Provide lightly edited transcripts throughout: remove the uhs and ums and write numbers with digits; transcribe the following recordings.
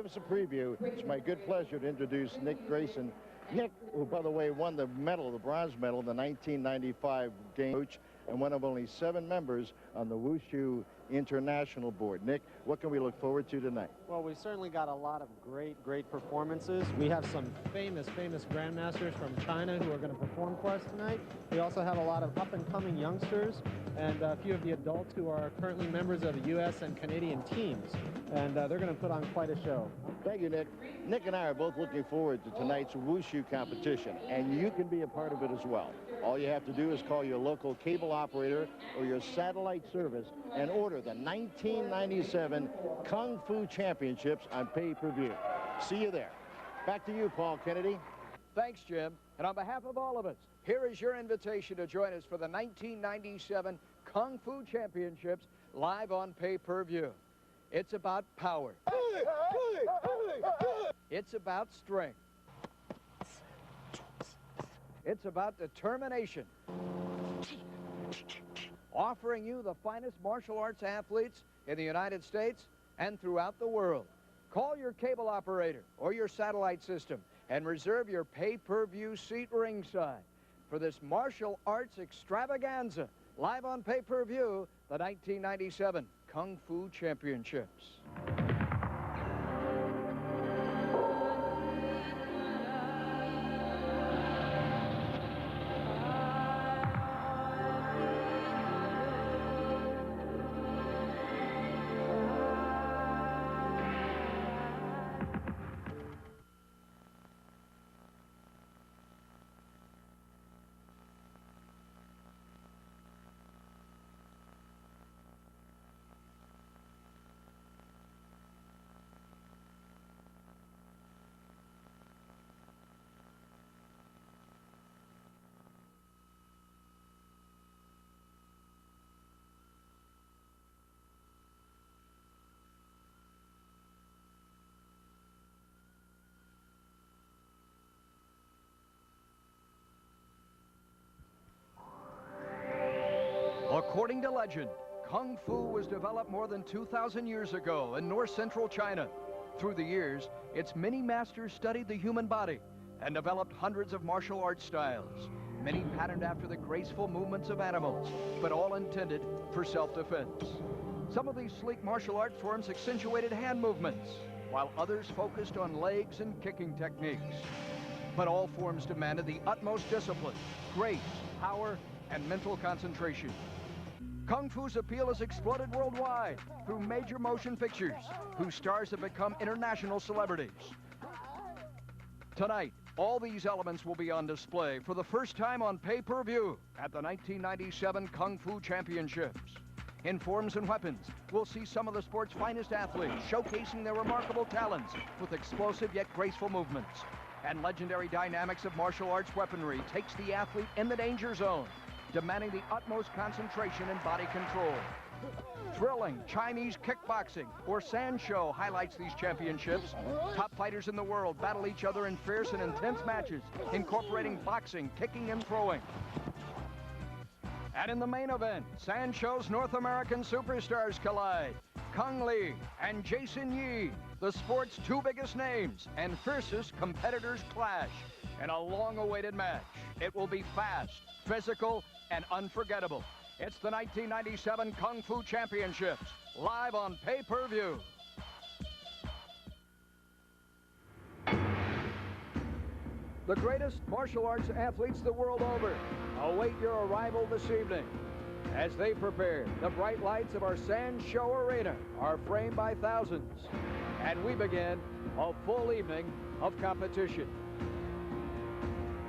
give us a preview. It's my good pleasure to introduce Nick Grayson. Nick, who, by the way, won the medal, the bronze medal, in the 1995 Games, and one of only 7 members on the Wushu International Board. Nick, what can we look forward to tonight? Well, we certainly got a lot of great performances. We have some famous grandmasters from China who are going to perform for us tonight. We also have a lot of up-and-coming youngsters and a few of the adults who are currently members of the U.S. and Canadian teams. And they're going to put on quite a show. Thank you, Nick. Nick and I are both looking forward to tonight's Wushu competition, and you can be a part of it as well. All you have to do is call your local cable operator or your satellite service and order the 1997 Kung Fu Championships on pay-per-view. See you there. Back to you, Paul Kennedy. Thanks, Jim. And on behalf of all of us, here is your invitation to join us for the 1997 Kung Fu Championships live on pay-per-view. It's about power. It's about strength. It's about determination. Offering you the finest martial arts athletes in the United States and throughout the world. Call your cable operator or your satellite system and reserve your pay-per-view seat ringside for this martial arts extravaganza live on pay-per-view, the 1997 Kung Fu Championships. According to legend, Kung Fu was developed more than 2,000 years ago in north-central China. Through the years, its many masters studied the human body and developed hundreds of martial arts styles, many patterned after the graceful movements of animals, but all intended for self-defense. Some of these sleek martial art forms accentuated hand movements, while others focused on legs and kicking techniques. But all forms demanded the utmost discipline, grace, power, and mental concentration. Kung Fu's appeal has exploded worldwide through major motion pictures, whose stars have become international celebrities. Tonight, all these elements will be on display for the first time on pay-per-view at the 1997 Kung Fu Championships. In forms and weapons, we'll see some of the sport's finest athletes showcasing their remarkable talents with explosive yet graceful movements. And legendary dynamics of martial arts weaponry takes the athlete in the danger zone, demanding the utmost concentration and body control. Thrilling Chinese kickboxing or sanshou highlights these championships. Top fighters in the world battle each other in fierce and intense matches, incorporating boxing, kicking, and throwing. And in the main event, sanshou's North American superstars collide. Kung Lee and Jason Yi, the sport's 2 biggest names and fiercest competitors, clash in a long-awaited match. It will be fast, physical, and unforgettable. It's the 1997 Kung Fu Championships, live on pay-per-view. The greatest martial arts athletes the world over await your arrival this evening. As they prepare, the bright lights of our sanshou arena are framed by thousands, and we begin a full evening of competition.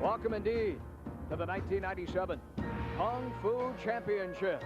Welcome indeed to the 1997 Kung Fu Championships.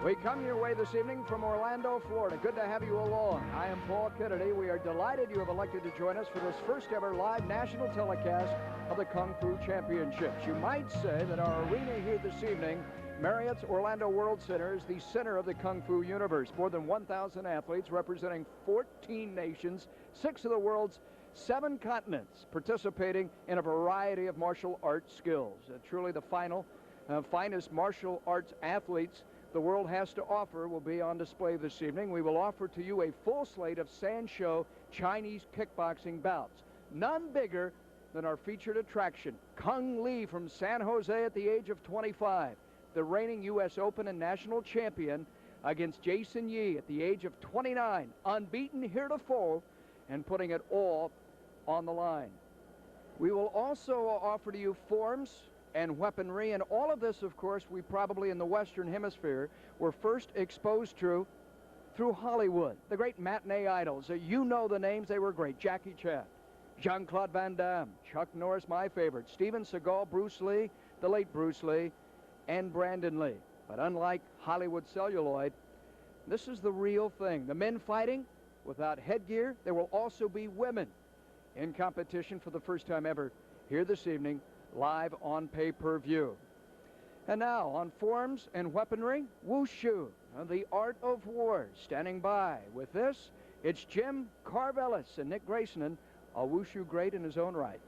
We come your way this evening from Orlando, Florida. Good to have you along. I am Paul Kennedy. We are delighted you have elected to join us for this first ever live national telecast of the Kung Fu Championships. You might say that our arena here this evening, Marriott's Orlando World Center, is the center of the Kung Fu universe. More than 1,000 athletes representing 14 nations, 6 of the world's 7 continents, participating in a variety of martial arts skills. Truly the finest martial arts athletes the world has to offer will be on display this evening. We will offer to you a full slate of sanshou Chinese kickboxing bouts. None bigger than our featured attraction, Cung Lee from San Jose at the age of 25, the reigning U.S. Open and national champion, against Jason Yi at the age of 29, unbeaten heretofore and putting it all on the line. We will also offer to you forms and weaponry, and all of this, of course, we probably in the Western Hemisphere were first exposed to through Hollywood. The great matinee idols, you know the names, they were great. Jackie Chan, Jean-Claude Van Damme, Chuck Norris, my favorite, Steven Seagal, Bruce Lee, the late Bruce Lee, and Brandon Lee. But unlike Hollywood celluloid, this is the real thing. The men fighting without headgear. There will also be women in competition for the first time ever here this evening, live on pay-per-view. And now, on forms and weaponry, wushu, the art of war. Standing by with this, it's Jim Carvelis and Nick Grayson, a wushu great in his own right.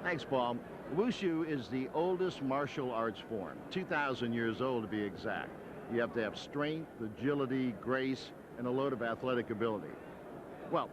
Thanks, Paul. Wushu is the oldest martial arts form, 2,000 years old to be exact. You have to have strength, agility, grace, and a load of athletic ability. Well,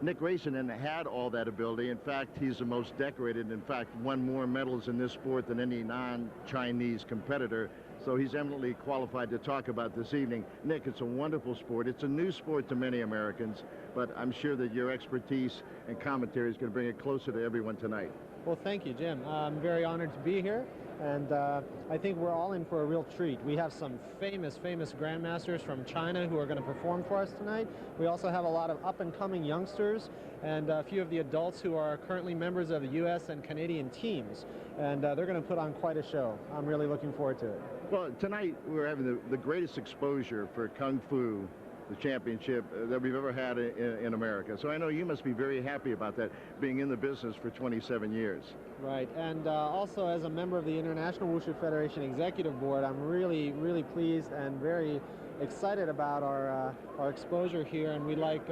Nick Grayson had all that ability. In fact, he's the most decorated. In fact, won more medals in this sport than any non-Chinese competitor. So he's eminently qualified to talk about this evening. Nick, it's a wonderful sport. It's a new sport to many Americans, but I'm sure that your expertise and commentary is going to bring it closer to everyone tonight. Well, thank you, Jim. I'm very honored to be here, and I think we're all in for a real treat. We have some famous grandmasters from China who are going to perform for us tonight. We also have a lot of up-and-coming youngsters and a few of the adults who are currently members of the U.S. and Canadian teams, and they're going to put on quite a show. I'm really looking forward to it. Well, tonight we're having the greatest exposure for Kung Fu, the championship, that we've ever had in America. So I know you must be very happy about that, being in the business for 27 years. Right, and also as a member of the International Wushu Federation Executive Board, I'm really pleased and very excited about our exposure here, and we'd like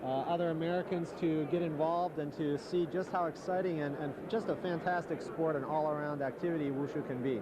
other Americans to get involved and to see just how exciting and just a fantastic sport and all-around activity Wushu can be.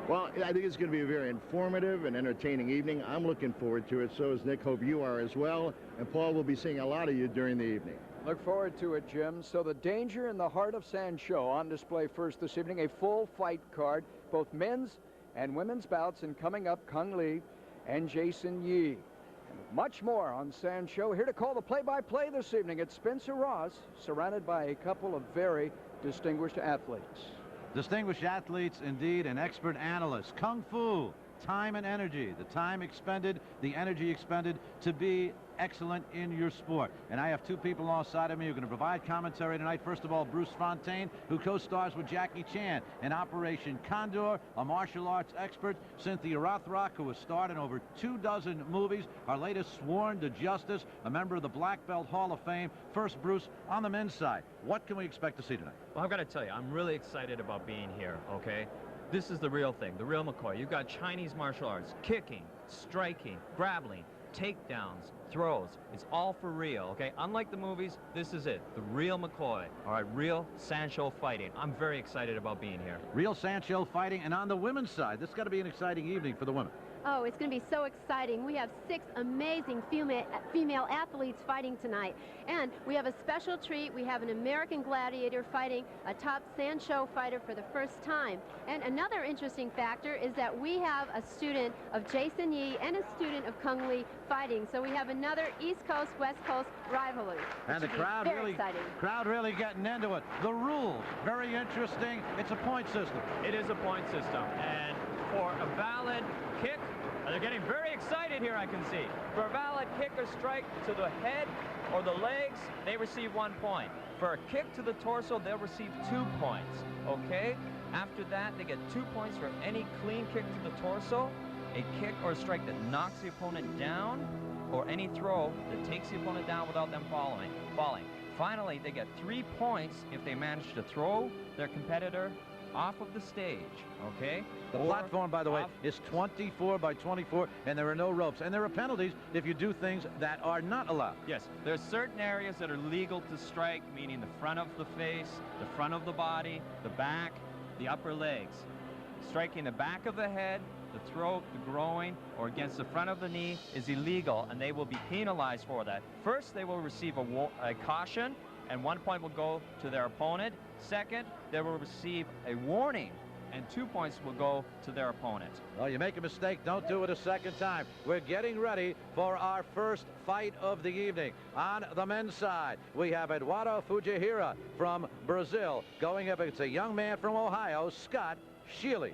Well, I think it's going to be a very informative and entertaining evening. I'm looking forward to it. So is Nick. Hope you are as well. And Paul will be seeing a lot of you during the evening. Look forward to it, Jim. So the danger in the heart of sanshou on display first this evening, a full fight card, both men's and women's bouts, and coming up, Cung Lee and Jason Yi. And much more on sanshou. Here to call the play-by-play this evening, it's Spencer Ross, surrounded by a couple of very distinguished athletes. Distinguished athletes, indeed, and expert analysts. Kung Fu, time and energy. The time expended, the energy expended to be excellent in your sport. And I have two people alongside of me who are going to provide commentary tonight. First of all, Bruce Fontaine, who co-stars with Jackie Chan in Operation Condor, a martial arts expert. Cynthia Rothrock, who has starred in over 24 movies, our latest sworn to justice, a member of the Black Belt Hall of Fame. First, Bruce, on the men's side, what can we expect to see tonight? Well, I've got to tell you, I'm really excited about being here, okay? This is the real thing, the real McCoy. You've got Chinese martial arts, kicking, striking, grappling, takedowns, throws. It's all for real, okay? Unlike the movies, this is it. The real McCoy. All right, real sanshou fighting. I'm very excited about being here. Real sanshou fighting, and on the women's side, this has got to be an exciting evening for the women. Oh, it's going to be so exciting. We have 6 amazing female athletes fighting tonight. And we have a special treat. We have an American gladiator fighting a top sanshou fighter for the first time. And another interesting factor is that we have a student of Jason Yi and a student of Cung Lee fighting. So we have another East Coast, West Coast rivalry. And the crowd really getting into it. The rules, very interesting. It's a point system. It is a point system. And for a valid kick, they're getting very excited here, I can see. For a valid kick or strike to the head or the legs, they receive 1 point. For a kick to the torso, they'll receive 2 points, okay? After that, they get 2 points for any clean kick to the torso, a kick or a strike that knocks the opponent down, or any throw that takes the opponent down without them falling. Finally, they get 3 points if they manage to throw their competitor off of the stage, okay? The platform, by the way, is 24 by 24, and there are no ropes. And there are penalties if you do things that are not allowed. Yes, there's certain areas that are legal to strike, meaning the front of the face, the front of the body, the back, the upper legs. Striking the back of the head the throat, the groin, or against the front of the knee is illegal, and they will be penalized for that. First, they will receive a caution, and 1 point will go to their opponent. Second, they will receive a warning, and 2 points will go to their opponent. Well, you make a mistake, don't do it a second time. We're getting ready for our first fight of the evening. On the men's side, we have Eduardo Fujihara from Brazil going up against a young man from Ohio, Scott Schiele.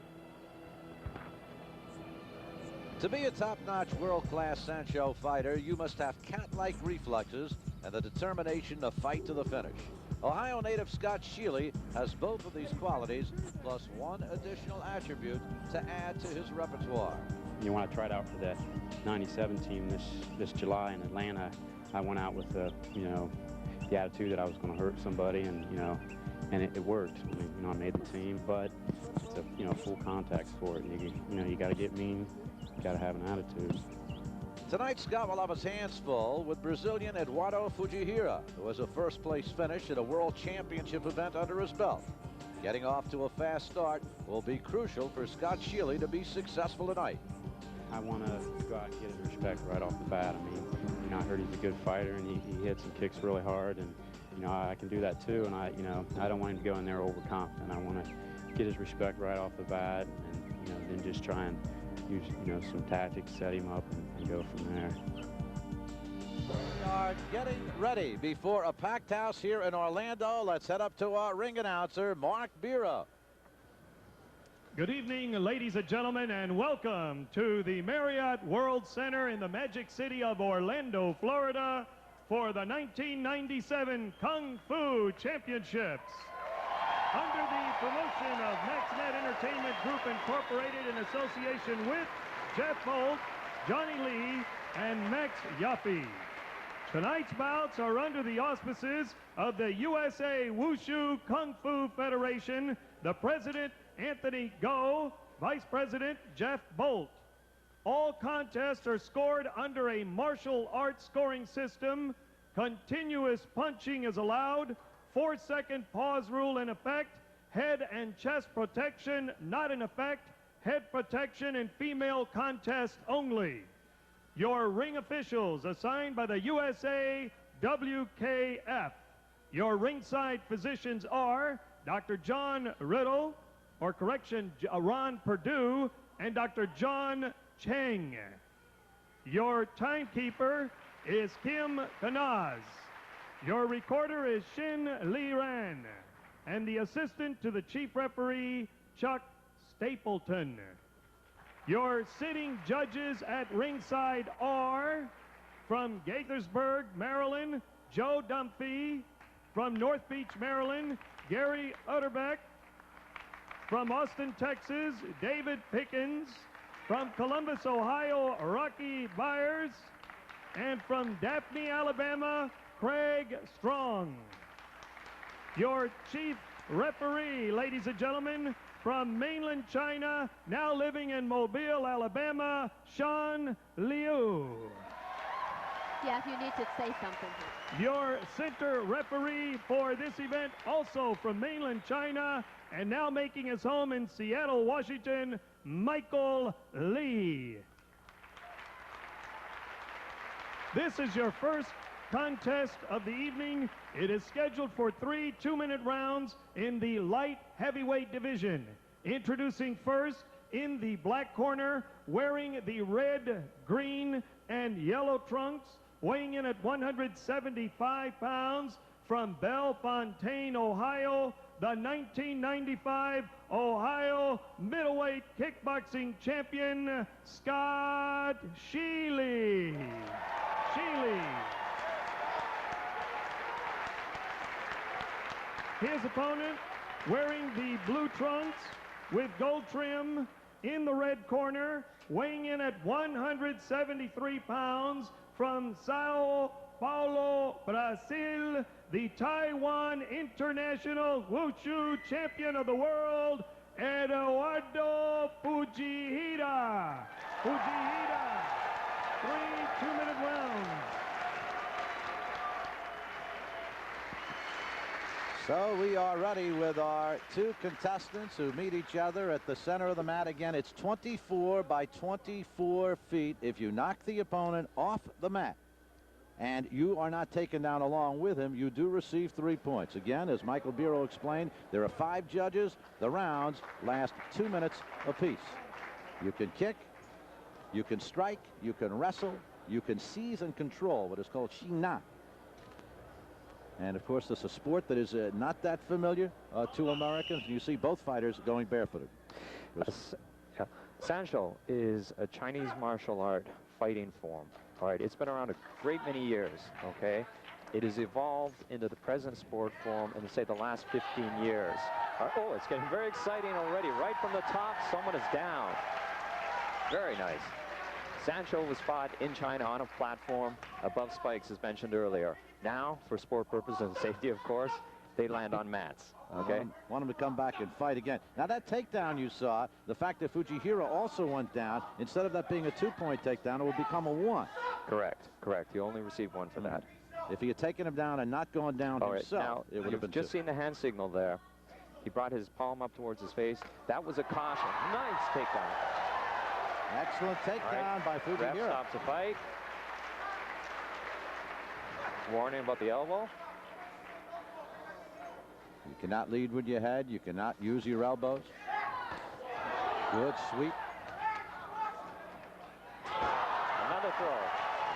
To be a top-notch world-class sanshou fighter, you must have cat-like reflexes and the determination to fight to the finish. Ohio native Scott Schiele has both of these qualities, plus one additional attribute to add to his repertoire. You want to try it out for that 97 team this July in Atlanta. I went out with the attitude that I was going to hurt somebody, and and it worked. I mean, I made the team, but it's a full contact sport. You got to get mean, you got to have an attitude. Tonight, Scott will have his hands full with Brazilian Eduardo Fujihara, who has a first-place finish at a World Championship event under his belt. Getting off to a fast start will be crucial for Scott Schiele to be successful tonight. I want to go out and get his respect right off the bat. I mean, I heard he's a good fighter, and he hits and kicks really hard, and I can do that too. And I don't want him to go in there overconfident. I want to get his respect right off the bat, and then just try and use some tactics, set him up, and go from there. We are getting ready before a packed house here in Orlando. Let's head up to our ring announcer, Mark Bira. Good evening, ladies and gentlemen, and welcome to the Marriott World Center in the Magic City of Orlando, Florida, for the 1997 Kung Fu Championships. Under the promotion of MaxNet Entertainment Group Incorporated in association with Jeff Bolt, Johnny Lee, and Max Yaffe. Tonight's bouts are under the auspices of the USA Wushu Kung Fu Federation, the President Anthony Go, Vice President Jeff Bolt. All contests are scored under a martial arts scoring system. Continuous punching is allowed. 4-second pause rule in effect. Head and chest protection not in effect. Head protection in female contest only. Your ring officials assigned by the USA WKF. Your ringside physicians are Dr. John Riddle, or correction, Ron Perdue, and Dr. John Cheng. Your timekeeper is Kim Kanaz. Your recorder is Shin Lee Ran, and the assistant to the chief referee, Chuck Stapleton. Your sitting judges at ringside are, from Gaithersburg, Maryland, Joe Dunphy; from North Beach, Maryland, Gary Utterbeck; from Austin, Texas, David Pickens; from Columbus, Ohio, Rocky Byers; and from Daphne, Alabama, Craig Strong. Your chief referee, ladies and gentlemen, from mainland China, now living in Mobile, Alabama, Sean Liu. Yeah, if you need to say something. Your center referee for this event, also from mainland China, and now making his home in Seattle, Washington, Michael Lee. This is your first contest of the evening. It is scheduled for 3 two-minute rounds in the light heavyweight division. Introducing first, in the black corner, wearing the red, green, and yellow trunks, weighing in at 175 pounds, from Bellefontaine, Ohio, the 1995 Ohio middleweight kickboxing champion, Scott Schiele. His opponent, wearing the blue trunks with gold trim, in the red corner, weighing in at 173 pounds, from Sao Paulo, Brazil, the Taiwan International Wushu Champion of the World, Eduardo Fujihara. 3 two-minute rounds. So we are ready with our two contestants who meet each other at the center of the mat. Again, it's 24 by 24 feet. If you knock the opponent off the mat and you are not taken down along with him, you do receive 3 points. Again, as Michael Biro explained, there are 5 judges. The rounds last 2 minutes apiece. You can kick, you can strike, you can wrestle, you can seize and control what is called shina. And of course, this is a sport that is not that familiar to Americans. You see both fighters going barefooted. Sanshou is a Chinese martial art fighting form. All right, it's been around a great many years, okay? It has evolved into the present sport form in, say, the last 15 years. Oh, it's getting very exciting already. Right from the top, someone is down. Very nice. Sanshou was fought in China on a platform above spikes, as mentioned earlier. Now, for sport purposes and safety, of course, they land on mats. Okay. Want him to come back and fight again. Now, that takedown you saw, the fact that Fujihara also went down, instead of that being a 2-point takedown, it would become a 1. Correct. Correct. You only received 1 for that. If he had taken him down and not gone down himself, it would have been 2. Just seen the hand signal there. He brought his palm up towards his face. That was a caution. Nice takedown. Excellent takedown by Fujihara. Ref stops the fight. Warning about the elbow. You cannot lead with your head. You cannot use your elbows. Good sweep. Another throw.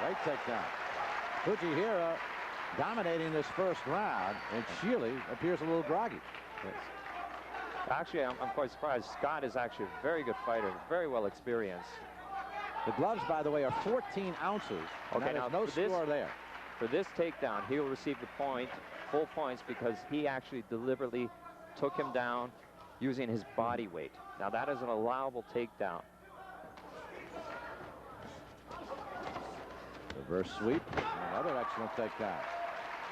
Right takedown. Fujihara dominating this first round, and Schiele appears a little groggy. Yes. Actually, I'm quite surprised. Scott is actually a very good fighter, very well experienced. The gloves, by the way, are 14 ounces. Okay, now no score there. For this takedown, he will receive the point, full points, because he actually deliberately took him down using his body weight. Now, that is an allowable takedown. Reverse sweep. Another excellent takedown.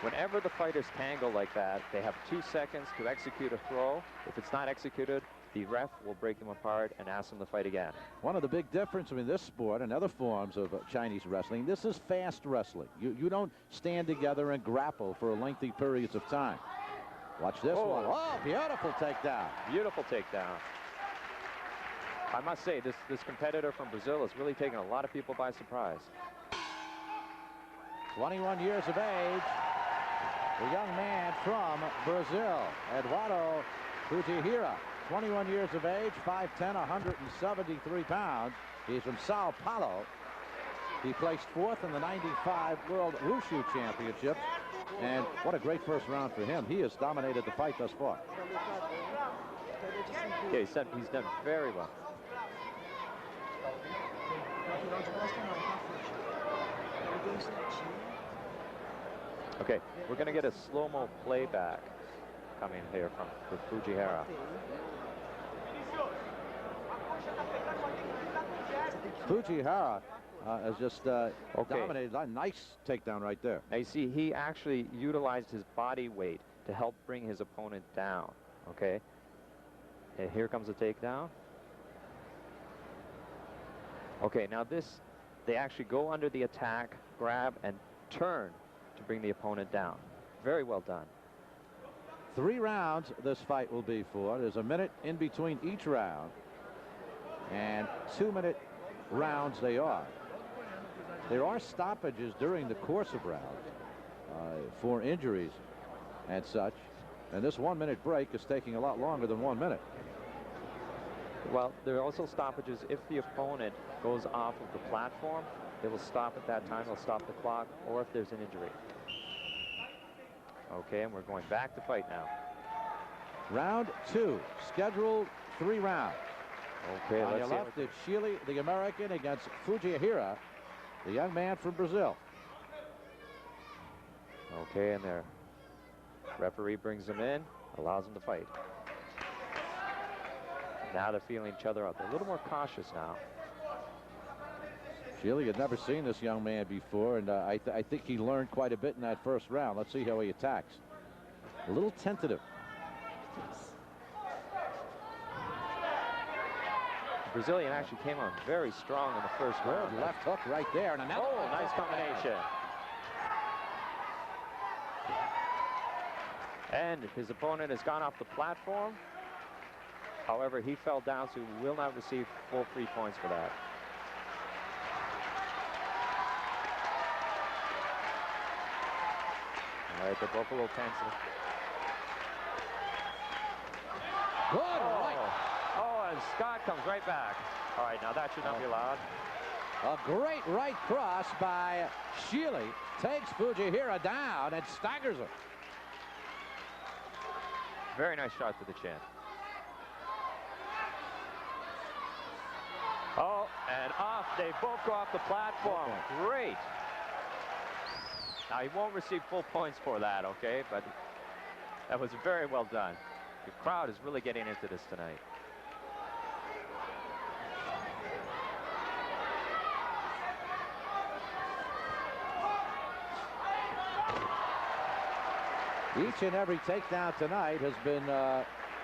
Whenever the fighters tangle like that, they have 2 seconds to execute a throw. If it's not executed, the ref will break them apart and ask them to fight again. One of the big differences between this sport and other forms of Chinese wrestling, this is fast wrestling. You don't stand together and grapple for lengthy periods of time. Watch this one. Oh, beautiful takedown. Beautiful takedown. I must say, this competitor from Brazil has really taken a lot of people by surprise. 21 years of age. The young man from Brazil, Eduardo Fujihara. 21 years of age, 5'10", 173 pounds. He's from Sao Paulo. He placed 4th in the '95 World Wushu Championships. And what a great first round for him. He has dominated the fight thus far. Yeah, he's done very well. Okay, we're going to get a slow-mo playback coming here with Fujihara. Fujihara has just dominated. A nice takedown right there. Now you see, he actually utilized his body weight to help bring his opponent down. Okay, and here comes the takedown. Okay, now they actually go under the attack, grab, and turn to bring the opponent down. Very well done. 3 rounds this fight will be for. There's a minute in between each round, and 2-minute rounds they are. There are stoppages during the course of rounds for injuries and such, and this 1-minute break is taking a lot longer than 1 minute. Well, there are also stoppages if the opponent goes off of the platform. They will stop at that time. They'll stop the clock, or if there's an injury. Okay, and we're going back to fight now. Round 2, scheduled 3 rounds. Okay, on let's your see. left, it's Schiele, the American, against Fujihara, the young man from Brazil. Okay, and their referee brings them in, allows them to fight. Now they're feeling each other out. They're a little more cautious now. Schiele had never seen this young man before, and I think he learned quite a bit in that first round. Let's see how he attacks. A little tentative. The Brazilian actually came on very strong in the first round. Left hook right there, and another. Oh, nice combination. And his opponent has gone off the platform. However, he fell down, so he will not receive full 3 points for that. All right, they're both a little tense. Good right. Oh, and Scott comes right back. All right, now that should not be allowed. A great right cross by Schiele. Takes Fujihara down and staggers him. Very nice shot to the chin. Oh, and off. They both go off the platform. Great. Now, he won't receive full points for that, okay? But that was very well done. The crowd is really getting into this tonight. Each and every takedown tonight has been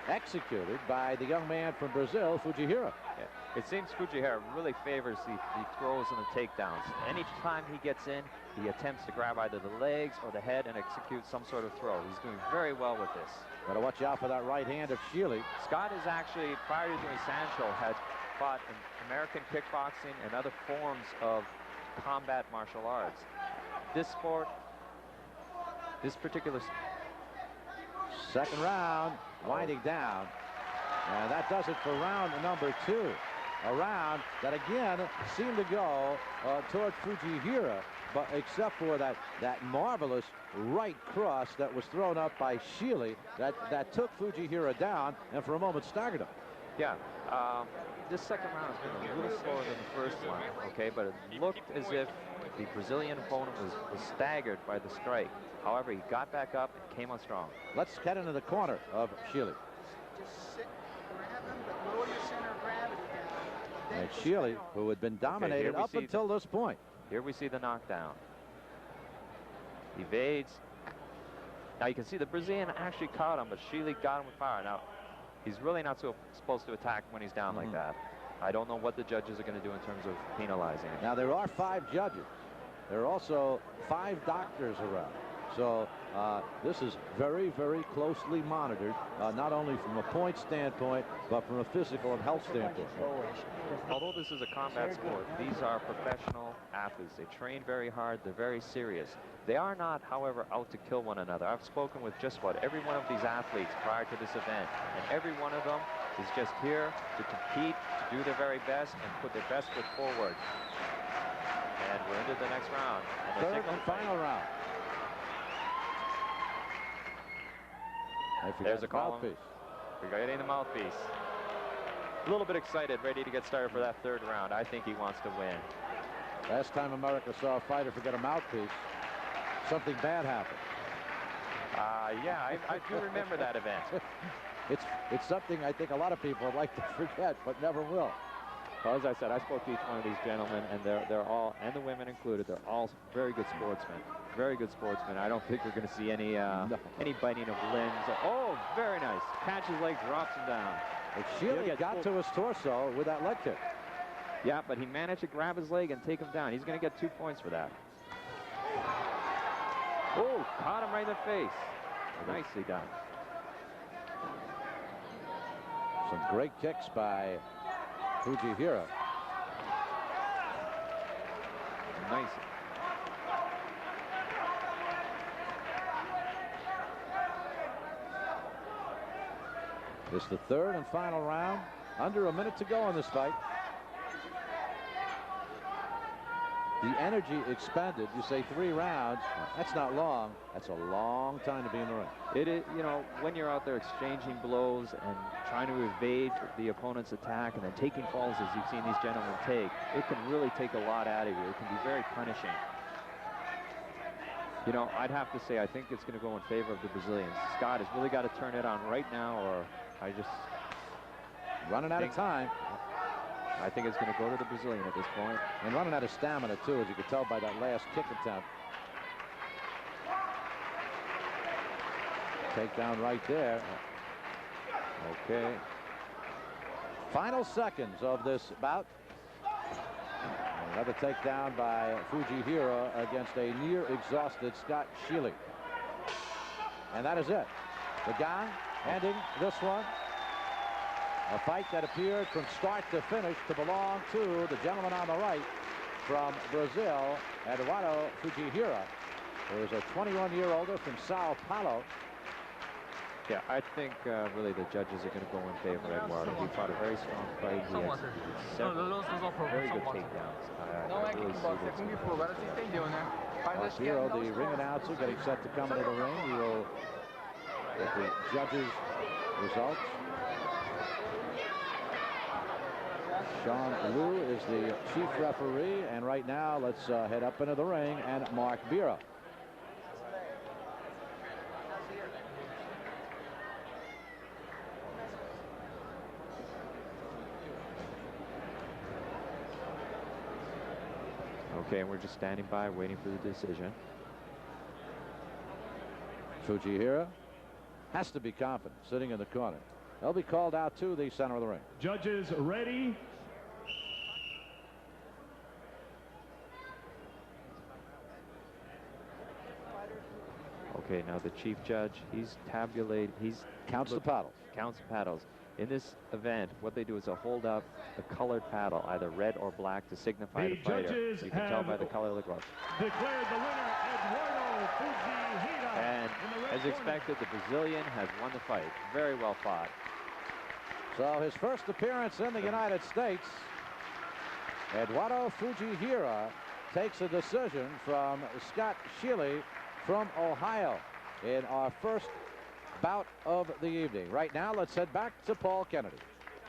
executed by the young man from Brazil, Fujihara. Yeah. It seems Fujihara really favors the throws and the takedowns. Any time he gets in, he attempts to grab either the legs or the head and execute some sort of throw. He's doing very well with this. Gotta watch out for that right hand of Schiele. Scott is actually, prior to doing sanshou, had fought in American kickboxing and other forms of combat martial arts. This sport, this particular second round winding down, and that does it for round number 2. A round that again seemed to go toward Fujihara, but except for that marvelous right cross that was thrown up by Schiele that took Fujihara down and for a moment staggered him. Yeah, this second round has been a little slower than the first one, okay, but it looked as if the Brazilian opponent was staggered by the strike. However, he got back up and came on strong. Let's get into the corner of Schiele. Just sit, grab him, but lower your center of gravity down. And Schiele, who had been dominated up until this point. Here we see the knockdown. Evades. Now you can see the Brazilian actually caught him, but Schiele got him with power. Now, he's really not supposed to attack when he's down like that. I don't know what the judges are going to do in terms of penalizing him. Now, there are 5 judges. There are also 5 doctors around. So this is very, very closely monitored, not only from a point standpoint, but from a physical and health standpoint. Although this is a combat sport, these are professional athletes. They train very hard. They're very serious. They are not, however, out to kill one another. I've spoken with just about every one of these athletes prior to this event, and every one of them is just here to compete, to do their very best, and put their best foot forward. And we're into the next round. And third and final round. There's a mouthpiece. We're getting the mouthpiece. A little bit excited, ready to get started for that third round. I think he wants to win. Last time America saw a fighter forget a mouthpiece, something bad happened. Yeah, I do remember that event. It's something I think a lot of people would like to forget, but never will. Well, as I said, I spoke to each one of these gentlemen, and they're all, and the women included, they're all very good sportsmen. Very good sportsmen. I don't think we're going to see any biting of limbs. Oh, very nice. Catches leg, drops him down. Schiele got to his torso with that leg kick. Yeah, but he managed to grab his leg and take him down. He's going to get 2 points for that. Oh, caught him right in the face. Nicely done. Some great kicks by Fujihara. Nice. It's the third and final round. Under a minute to go in this fight. The energy expended, you say 3 rounds, that's not long. That's a long time to be in the ring. It is, you know, when you're out there exchanging blows and trying to evade the opponent's attack and then taking falls as you've seen these gentlemen take, it can really take a lot out of you. It can be very punishing. You know, I'd have to say I think it's going to go in favor of the Brazilians. Scott has really got to turn it on right now, or I just... Running out of time. I think it's going to go to the Brazilian at this point. And running out of stamina, too, as you could tell by that last kick attempt. Takedown right there. Okay. Final seconds of this bout. Another takedown by Fujihara against a near-exhausted Scott Schiele. And that is it. The guy ending this one. A fight that appeared from start to finish to belong to the gentleman on the right from Brazil, Eduardo Fujihara, who is a 21-year-older from Sao Paulo. Yeah, I think really the judges are going to go in favor of Eduardo. He fought a very strong fight. He executed several very good takedowns. I really see this. Hero, the ring announcer, getting set to come into the ring. He will get the judges' results. Sean Liu is the chief referee, and right now let's head up into the ring and Mark Bira. Okay, and we're just standing by waiting for the decision. Fujihara has to be confident, sitting in the corner. They'll be called out to the center of the ring. Judges ready. Okay, now the chief judge, he's counts the paddles. Counts the paddles. In this event, what they do is they'll hold up a colored paddle, either red or black, to signify the fighter. You can tell by the color of the glove. Declared the winner, Eduardo Fujihara. And as expected, the Brazilian has won the fight. Very well fought. So his first appearance in the United States, Eduardo Fujihara takes a decision from Scott Schiele from Ohio in our first bout of the evening. Right now, let's head back to Paul Kennedy.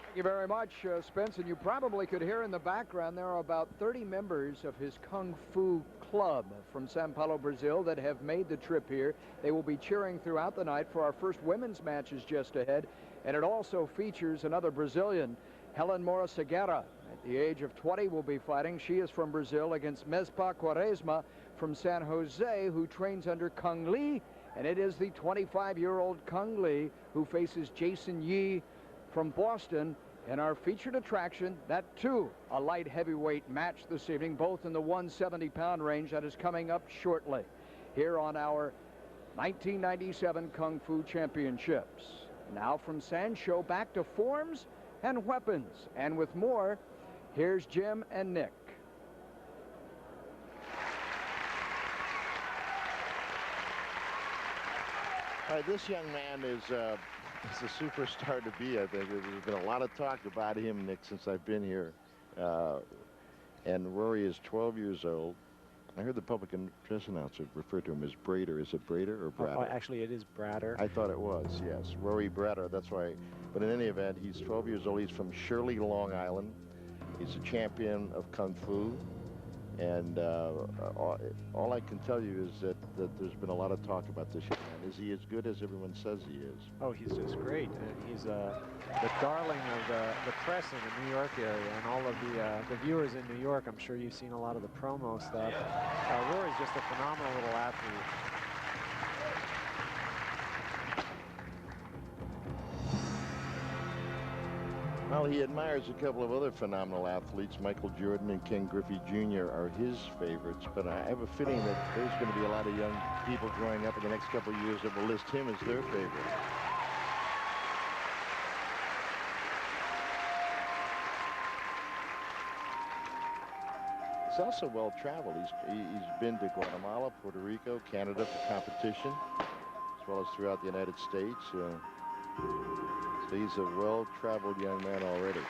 Thank you very much, Spence. And you probably could hear in the background there are about 30 members of his Kung Fu Club from Sao Paulo, Brazil, that have made the trip here. They will be cheering throughout the night for our first women's matches just ahead. And it also features another Brazilian, Helen Agera. At the age of 20 will be fighting. She is from Brazil against Mespa Quaresma from San Jose, who trains under Cung Lee. And it is the 25-year-old Cung Lee who faces Jason Yee from Boston. And our featured attraction, that too, a light heavyweight match this evening, both in the 170-pound range. That is coming up shortly here on our 1997 Kung Fu Championships. Now from sanshou back to forms and weapons. And with more, here's Jim and Nick. All right, this young man is a superstar to be, I think. There's been a lot of talk about him, Nick, since I've been here. And Rory is 12 years old. I heard the public address announcer refer to him as Brader. Is it Brader or Bratter? Oh, actually, it is Bratter. I thought it was, yes. Rory Bratter, that's why. But in any event, he's 12 years old. He's from Shirley, Long Island. He's a champion of Kung Fu. And all I can tell you is that there's been a lot of talk about this young man. Is he as good as everyone says he is? Oh, he's just great. And he's the darling of the press in the New York area, and all of the viewers in New York. I'm sure you've seen a lot of the promo stuff. Rory's just a phenomenal little athlete. Well, he admires a couple of other phenomenal athletes. Michael Jordan and Ken Griffey Jr. are his favorites, but I have a feeling that there's going to be a lot of young people growing up in the next couple of years that will list him as their favorite. He's also well-traveled. He's been to Guatemala, Puerto Rico, Canada for competition, as well as throughout the United States. So he's a well-traveled young man already.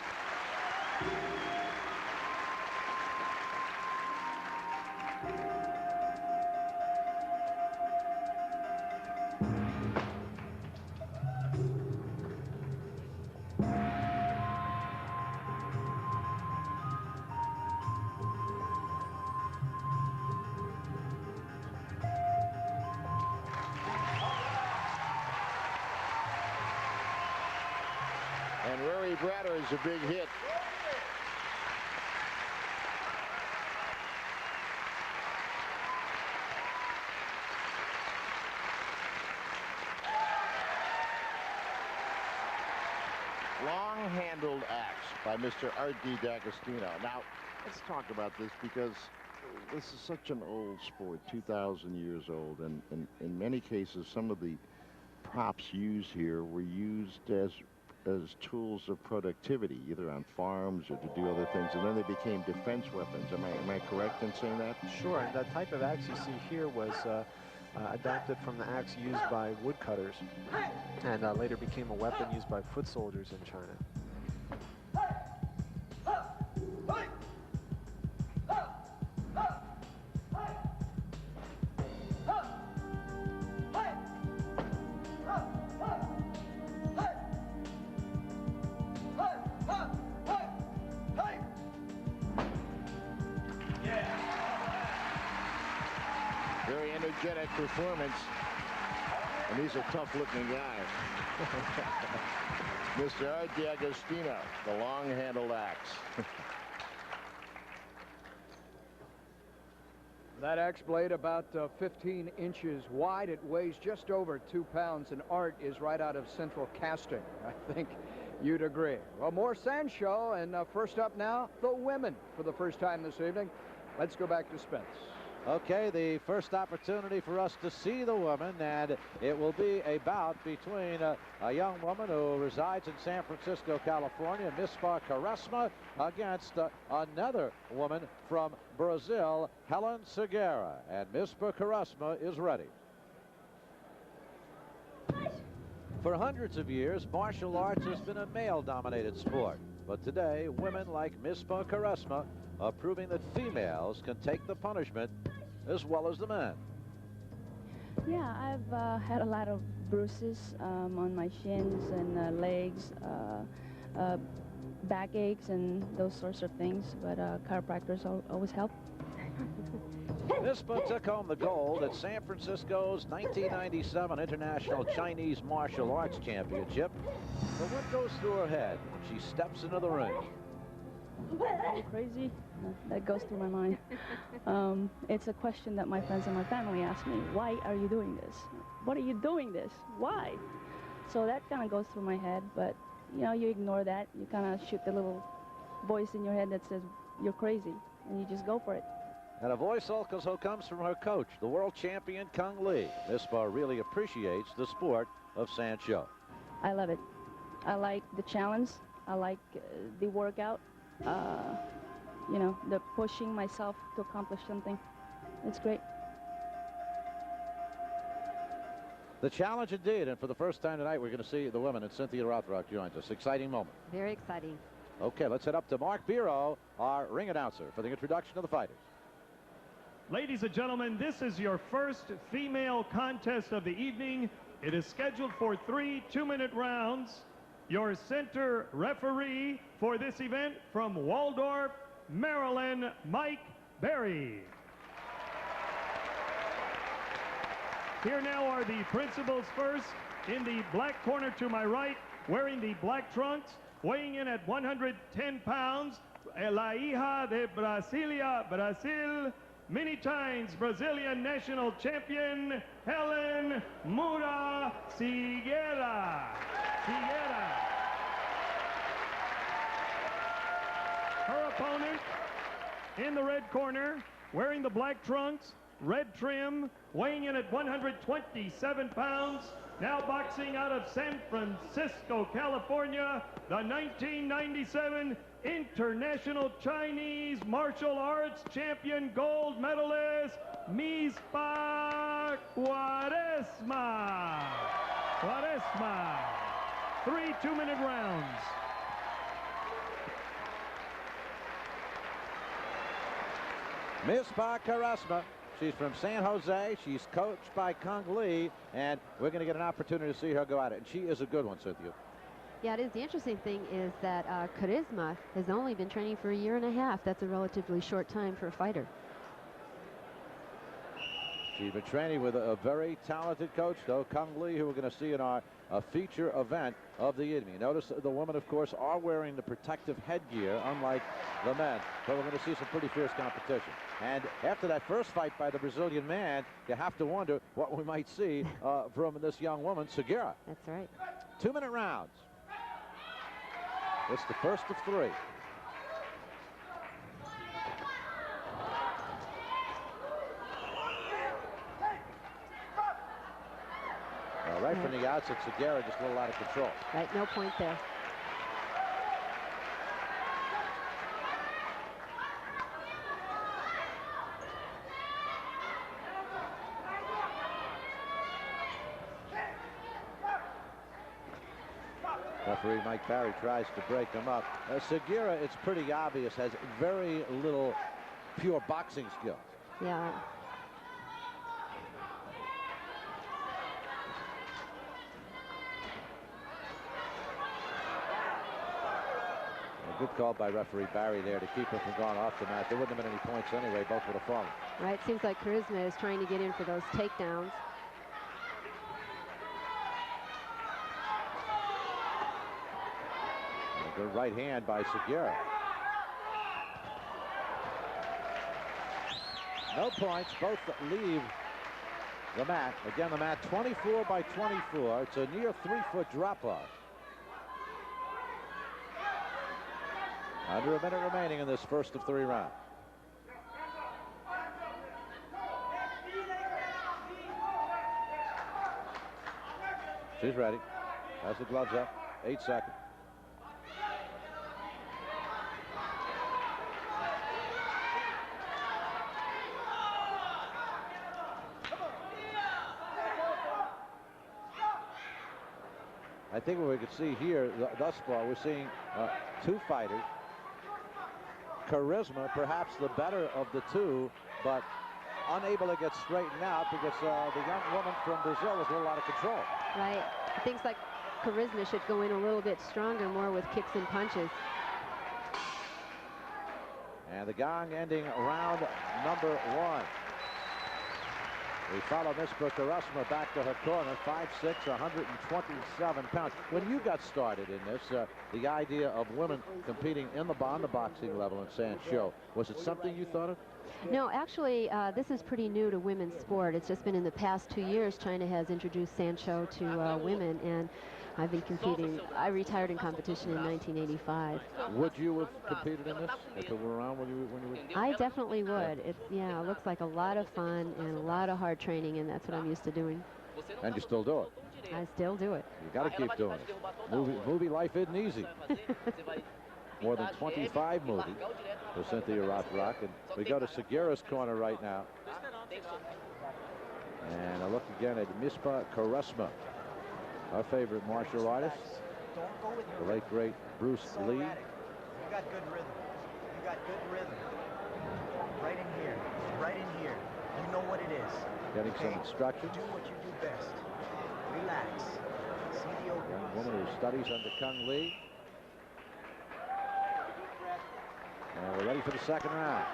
And Rory Bratter is a big hit. Long-handled axe by Mr. R.D. D'Agostino. Now, let's talk about this because this is such an old sport, 2,000 years old, and in many cases, some of the props used here were used as tools of productivity, either on farms or to do other things, and then they became defense weapons. Am I correct in saying that? Sure, and that type of axe you see here was adapted from the axe used by woodcutters, and later became a weapon used by foot soldiers in China. Very energetic performance. And these are tough-looking guys. Mr. Art D'Agostino, the long-handled axe. That axe blade about 15 inches wide. It weighs just over 2 pounds, and Art is right out of central casting. I think you'd agree. Well, more sanshou, and first up now, the women for the first time this evening. Let's go back to Spence. Okay, the first opportunity for us to see the woman, and it will be a bout between a young woman who resides in San Francisco, California, Miss Quaresma, against another woman from Brazil, Helen Agera. And Miss Quaresma is ready. For hundreds of years, martial arts has been a male-dominated sport. But today, women like Miss Quaresma are proving that females can take the punishment as well as the men. Yeah, I've had a lot of bruises on my shins and legs, backaches and those sorts of things, but chiropractors always help. Mispa took home the gold at San Francisco's 1997 International Chinese Martial Arts Championship. But what goes through her head when she steps into the ring? Are you crazy? That goes through my mind. It's a question that my friends and my family ask me. Why are you doing this? What are you doing this? Why? So that kind of goes through my head, but you know, you ignore that. You kind of shoot the little voice in your head that says you're crazy, and you just go for it. And a voice also comes from her coach, the world champion Cung Lee. Mispa really appreciates the sport of sanshou. I love it. I like the challenge. I like the workout. You know, the pushing myself to accomplish something. It's great. The challenge indeed, and for the first time tonight, we're going to see the women, and Cynthia Rothrock joins us. Exciting moment. Very exciting. Okay, let's head up to Mark Biro, our ring announcer, for the introduction of the fighters. Ladies and gentlemen, this is your first female contest of the evening. It is scheduled for 3 two-minute rounds. Your center referee for this event from Waldorf, Maryland, Mike Berry. Here now are the principals first. In the black corner to my right, wearing the black trunks, weighing in at 110 pounds, La Hija de Brasilia, Brazil, many times Brazilian national champion, Helen Mura Schiele. Her opponent in the red corner, wearing the black trunks, red trim, weighing in at 127 pounds, now boxing out of San Francisco, California, the 1997 International Chinese Martial Arts Champion gold medalist, Mispa Quaresma. 3 two-minute rounds. Mispa Quaresma. She's from San Jose. She's coached by Cung Lee, and we're going to get an opportunity to see her go at it. And she is a good one, Cynthia. Yeah, it is. The interesting thing is that Quaresma has only been training for 1.5 years. That's a relatively short time for a fighter. She's been training with a very talented coach, though, Cung Lee, who we're going to see in our feature event of the evening. Notice the women, of course, are wearing the protective headgear, unlike the men. But we're going to see some pretty fierce competition. And after that first fight by the Brazilian man, you have to wonder what we might see from this young woman, Agera. That's right. 2-minute rounds. It's the first of 3. Right from the outset, Agera just a little out of control. Right, no point there. Referee Mike Barry tries to break them up. Agera, it's pretty obvious, has very little pure boxing skills. Yeah. A good call by referee Barry there to keep him from going off the mat. There wouldn't have been any points anyway. Both would have fallen. Right, seems like Charisma is trying to get in for those takedowns. A good right hand by Agera. No points. Both leave the mat. Again, the mat 24 by 24. It's a near 3-foot drop-off. Under a minute remaining in this first of 3 rounds. She's ready. Has the gloves up. 8 seconds. I think what we could see here thus far, we're seeing 2 fighters. Charisma, perhaps the better of the 2, but unable to get straightened out because the young woman from Brazil was a little out of control. Right. Things like Charisma should go in a little bit stronger, more with kicks and punches. And the gong ending round number 1. We follow Miss Charisma back to her corner, 5'6", 127 pounds. When you got started in this, the idea of women competing on the boxing level in sanshou, was it something you thought of? No, actually, this is pretty new to women's sport. It's just been in the past 2 years China has introduced sanshou to women, and I've been competing. I retired in competition in 1985. Would you have competed in this if it were around when you were? I definitely would. It looks like a lot of fun and a lot of hard training, and that's what I'm used to doing. And you still do it. I still do it. You got to keep doing it. Movie life isn't easy. More than 25 movies for Cynthia Rothrock, and we go to Agera's corner right now. And a look again at Miss Charisma, our favorite martial artist, the late great Bruce Lee. You got good rhythm. You got good rhythm. Right in here. Right in here. You know what it is. Getting some instruction. Do what you do best. Relax. See the open. Young woman who studies under Cung Lee. And we're ready for the second round.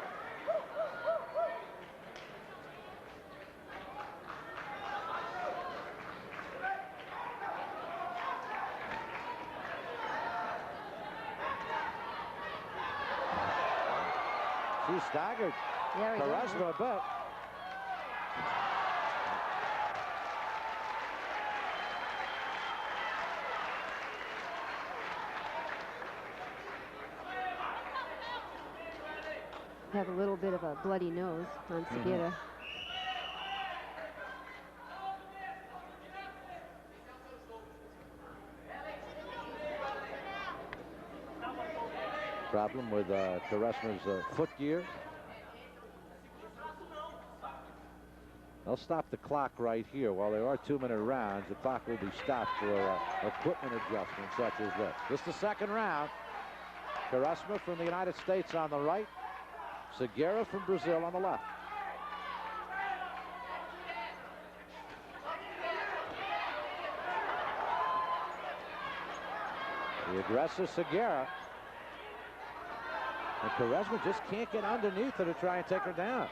She staggered Charisma a bit. Have a little bit of a bloody nose on Schiele. Problem with Charisma's foot gear. They'll stop the clock right here. While there are 2-minute rounds, the clock will be stopped for equipment adjustments such as this. This is the second round. Charisma from the United States on the right. Agera from Brazil on the left. The aggressive Agera. And Charisma just can't get underneath her to try and take her down.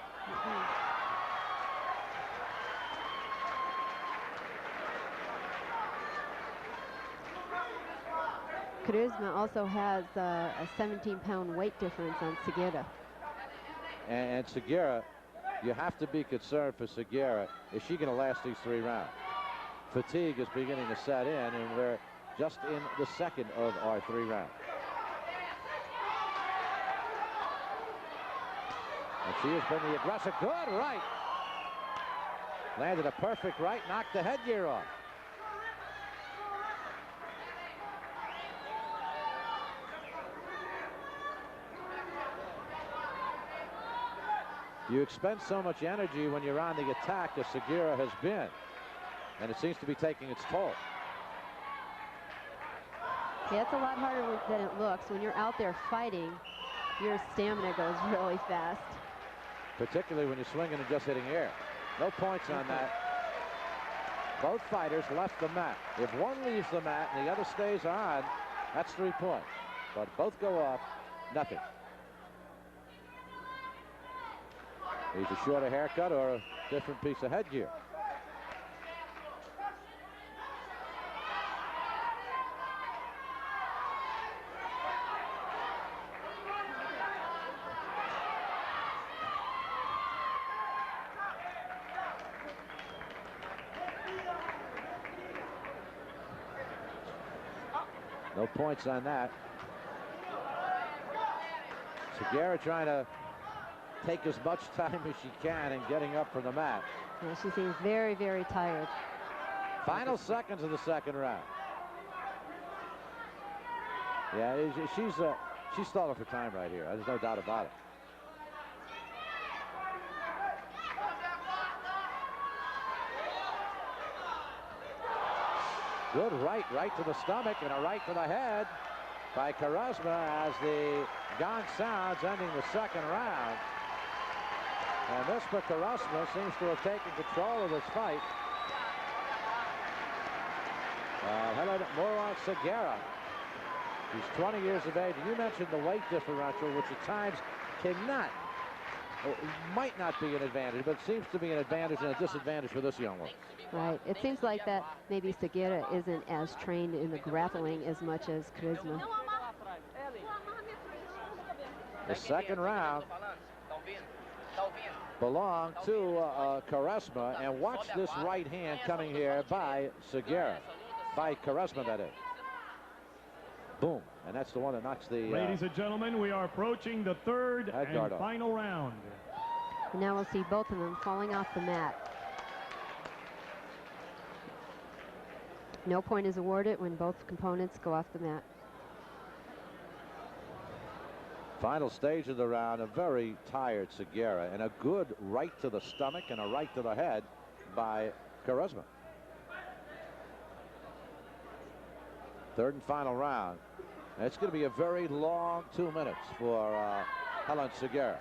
Charisma also has a 17-pound weight difference on Agera. And Agera, you have to be concerned for Agera. Is she going to last these 3 rounds? Fatigue is beginning to set in, and we're just in the second of our 3 rounds. And she has been the aggressor. Good right. Landed a perfect right, knocked the headgear off. You expend so much energy when you're on the attack as Agera has been, and it seems to be taking its toll. Yeah, it's a lot harder than it looks. When you're out there fighting, your stamina goes really fast. Particularly when you're swinging and just hitting air. No points on that. Both fighters left the mat. If one leaves the mat and the other stays on, that's 3 points. But both go off, nothing. Either a shorter haircut or a different piece of headgear. No points on that. Agera trying to take as much time as she can in getting up from the mat. Yeah, she seems very, very tired. Final seconds of the second round. Yeah, she's stalling for time right here. There's no doubt about it. Good right to the stomach and a right to the head by Charisma as the gong sounds, ending the second round. And this for Charisma seems to have taken control of this fight. Helen Agera. She's 20 years of age. You mentioned the weight differential, which at times cannot, or might not be an advantage, but seems to be an advantage and a disadvantage for this young one. Right. It seems like that maybe Agera isn't as trained in the grappling as much as Charisma. The second round belonged to Charisma, and watch this right hand coming here by Agera. By Charisma, that is. Boom. And that's the one that knocks the... Ladies and gentlemen, we are approaching the third and final round. And now we'll see both of them falling off the mat. No point is awarded when both components go off the mat. Final stage of the round, a very tired Agera, and a good right to the stomach and a right to the head by Charisma. Third and final round. And it's going to be a very long 2 minutes for Helen Agera.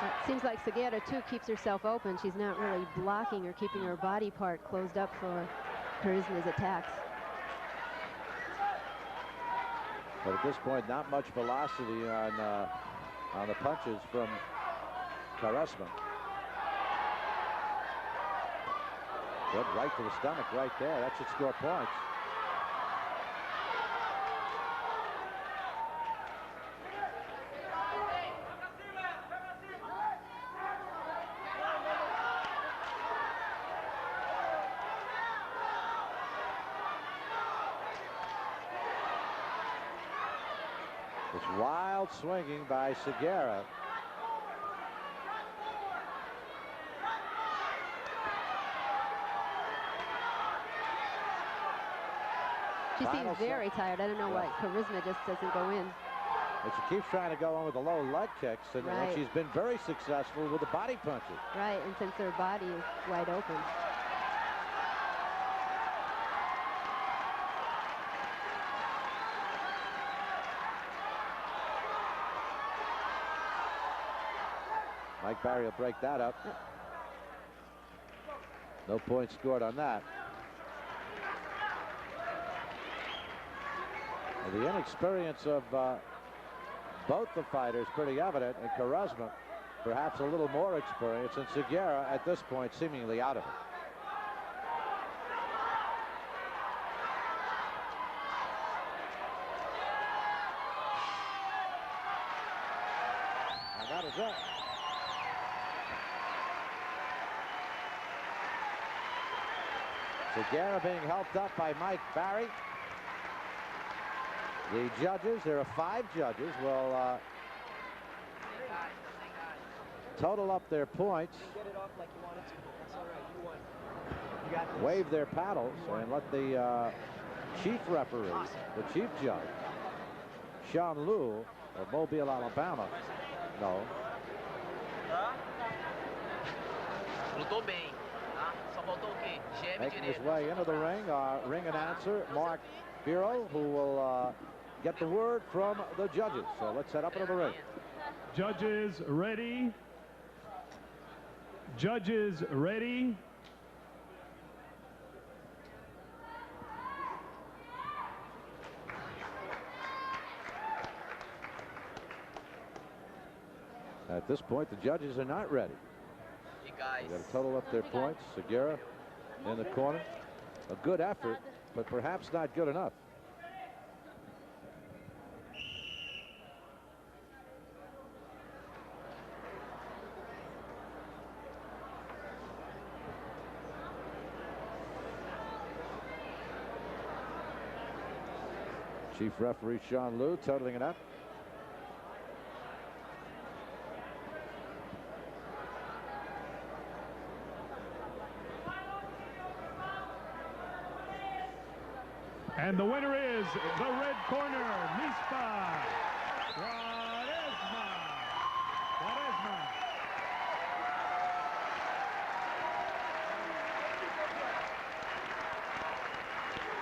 It seems like Agera, too, keeps herself open. She's not really blocking or keeping her body part closed up for Charisma's attacks. But at this point, not much velocity on the punches from Charisma. Good right to the stomach right there. That should score points. This wild swinging by Agera. She seems very tired. I don't know why Charisma just doesn't go in. And she keeps trying to go on with the low leg kicks, and she's been very successful with the body punches. Right, and since her body is wide open. Mike Barry will break that up. No points scored on that. And the inexperience of both the fighters pretty evident, and Charisma perhaps a little more experience, and Agera at this point seemingly out of it. Agera. Agera being helped up by Mike Barry. The judges, there are 5 judges, will total up their points, wave their paddles, and let the chief referee, the chief judge, Sean Liu of Mobile, Alabama, know. Making his way into the ring, our ring announcer, Mark Biro, who will get the word from the judges. So let's head up into the ring. Judges ready. Judges ready. At this point, the judges are not ready. They've got to total up their points. Agera in the corner. A good effort, but perhaps not good enough. Chief referee Sean Liu totaling it up. And the winner is the red corner, Mispa Quaresma.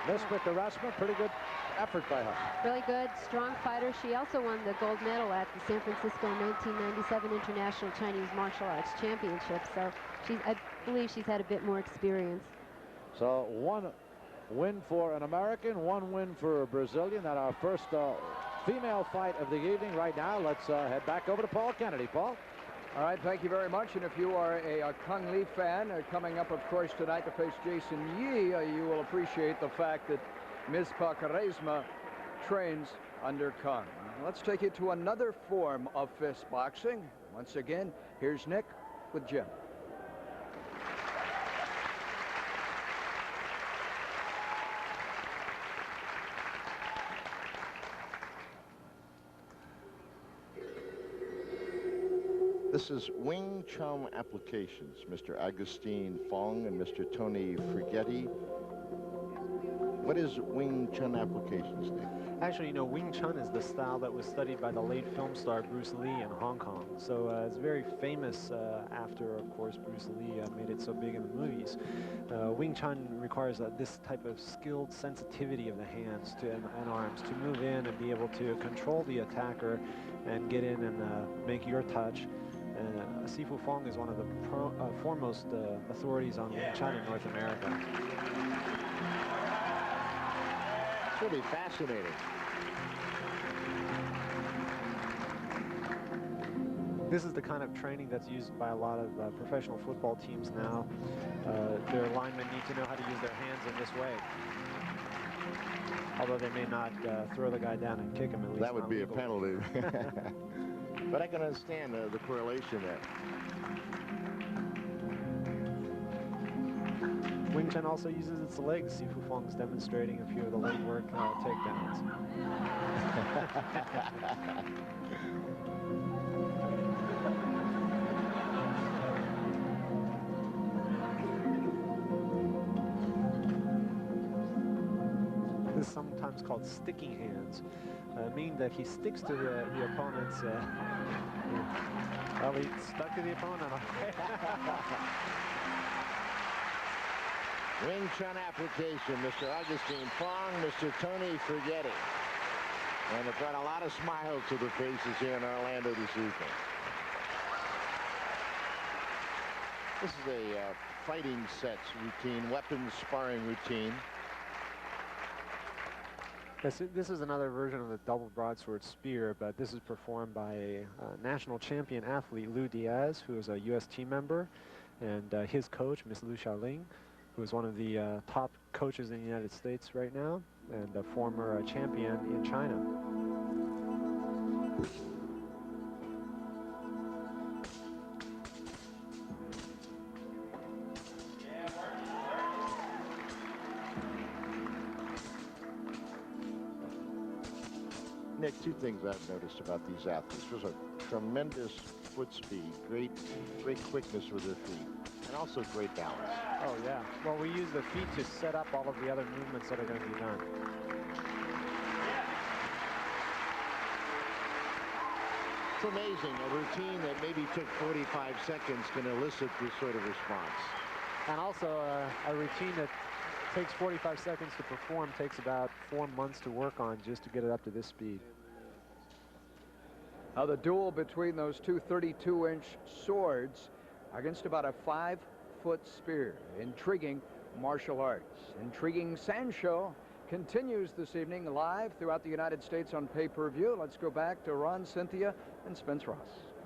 Mispa Quaresma, pretty good effort by her. Really good, strong fighter. She also won the gold medal at the San Francisco 1997 International Chinese Martial Arts Championship. So I believe she's had a bit more experience. So 1 win for an American, 1 win for a Brazilian. That our first female fight of the evening. Right now, let's head back over to Paul Kennedy. Paul? All right, thank you very much. And if you are a Cung Lee fan, coming up, of course, tonight to face Jason Yi, you will appreciate the fact that Mispa Quaresma trains under Cung. Let's take you to another form of fist boxing. Once again, here's Nick with Jim. This is Wing Chun applications, Mr. Agustin Fong and Mr. Tony Frigetti. What is Wing Chun applications, Nick? Actually, you know, Wing Chun is the style that was studied by the late film star Bruce Lee in Hong Kong. So it's very famous after, of course, Bruce Lee made it so big in the movies. Wing Chun requires this type of skilled sensitivity of the hands and arms to move in and be able to control the attacker and get in and make your touch. Sifu Fong is one of the foremost authorities on Wing Chun in North America. It's really fascinating. This is the kind of training that's used by a lot of professional football teams now. Their linemen need to know how to use their hands in this way. Although they may not throw the guy down and kick him, at least that would be legal. a penalty. But I can understand the correlation there. Wing Chun also uses its legs. Sifu Fong's demonstrating a few of the leg work takedowns. This is sometimes called sticking hands, meaning that he sticks to the opponent's. Well, he stuck to the opponent. Wing Chun application, Mr. Agustin Fong, Mr. Tony Frigetti. And it brought a lot of smiles to the faces here in Orlando this evening. This is a fighting sets routine, weapons sparring routine. This is another version of the double broadsword spear, but this is performed by a national champion athlete, Lou Diaz, who is a U.S. team member, and his coach, Miss Lu Xiaoling, who is one of the top coaches in the United States right now, and a former champion in China. Nick, two things I've noticed about these athletes. There's a tremendous foot speed, great quickness with their feet, and also great balance. Oh, yeah. Well, we use the feet to set up all of the other movements that are going to be done. It's amazing. A routine that maybe took 45 seconds can elicit this sort of response. And also a routine that takes 45 seconds to perform takes about 4 months to work on just to get it up to this speed. Now the duel between those two 32-inch swords against about a 5-foot spear. Intriguing martial arts. Intriguing sanshou continues this evening live throughout the United States on pay-per-view. Let's go back to Ron, Cynthia, and Spence Ross.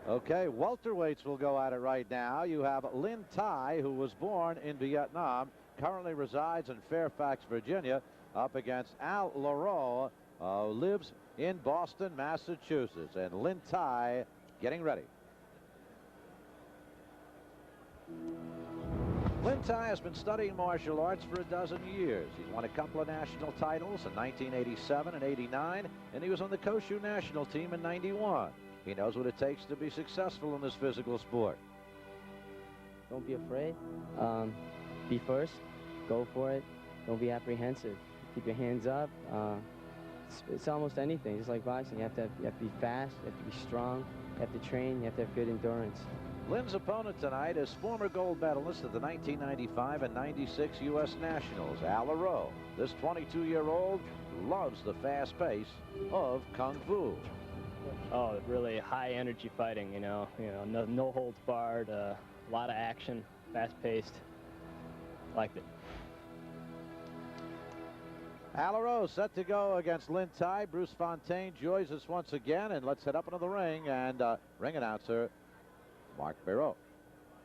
Okay, welterweights will go at it right now. You have Lint, who was born in Vietnam, currently resides in Fairfax, Virginia, up against Laurel, lives in Boston, Massachusetts. And Lint getting ready. Lint has been studying martial arts for a dozen years. He's won a couple of national titles in 1987 and 89, and he was on the Koshu national team in 91. He knows what it takes to be successful in this physical sport. Don't be afraid. Be first. Go for it. Don't be apprehensive. Keep your hands up. It's almost anything. Just like boxing, you have to be fast. You have to be strong. You have to train. You have to have good endurance. Lint's opponent tonight is former gold medalist at the 1995 and 96 U.S. Nationals, Laurel. This 22-year-old loves the fast pace of Kung Fu. Oh, really high energy fighting, you know, no holds barred, a lot of action, fast paced. Liked it. Laurel set to go against Lint. Bruce Fontaine joins us once again, and let's head up into the ring, and ring announcer Mark Barrow.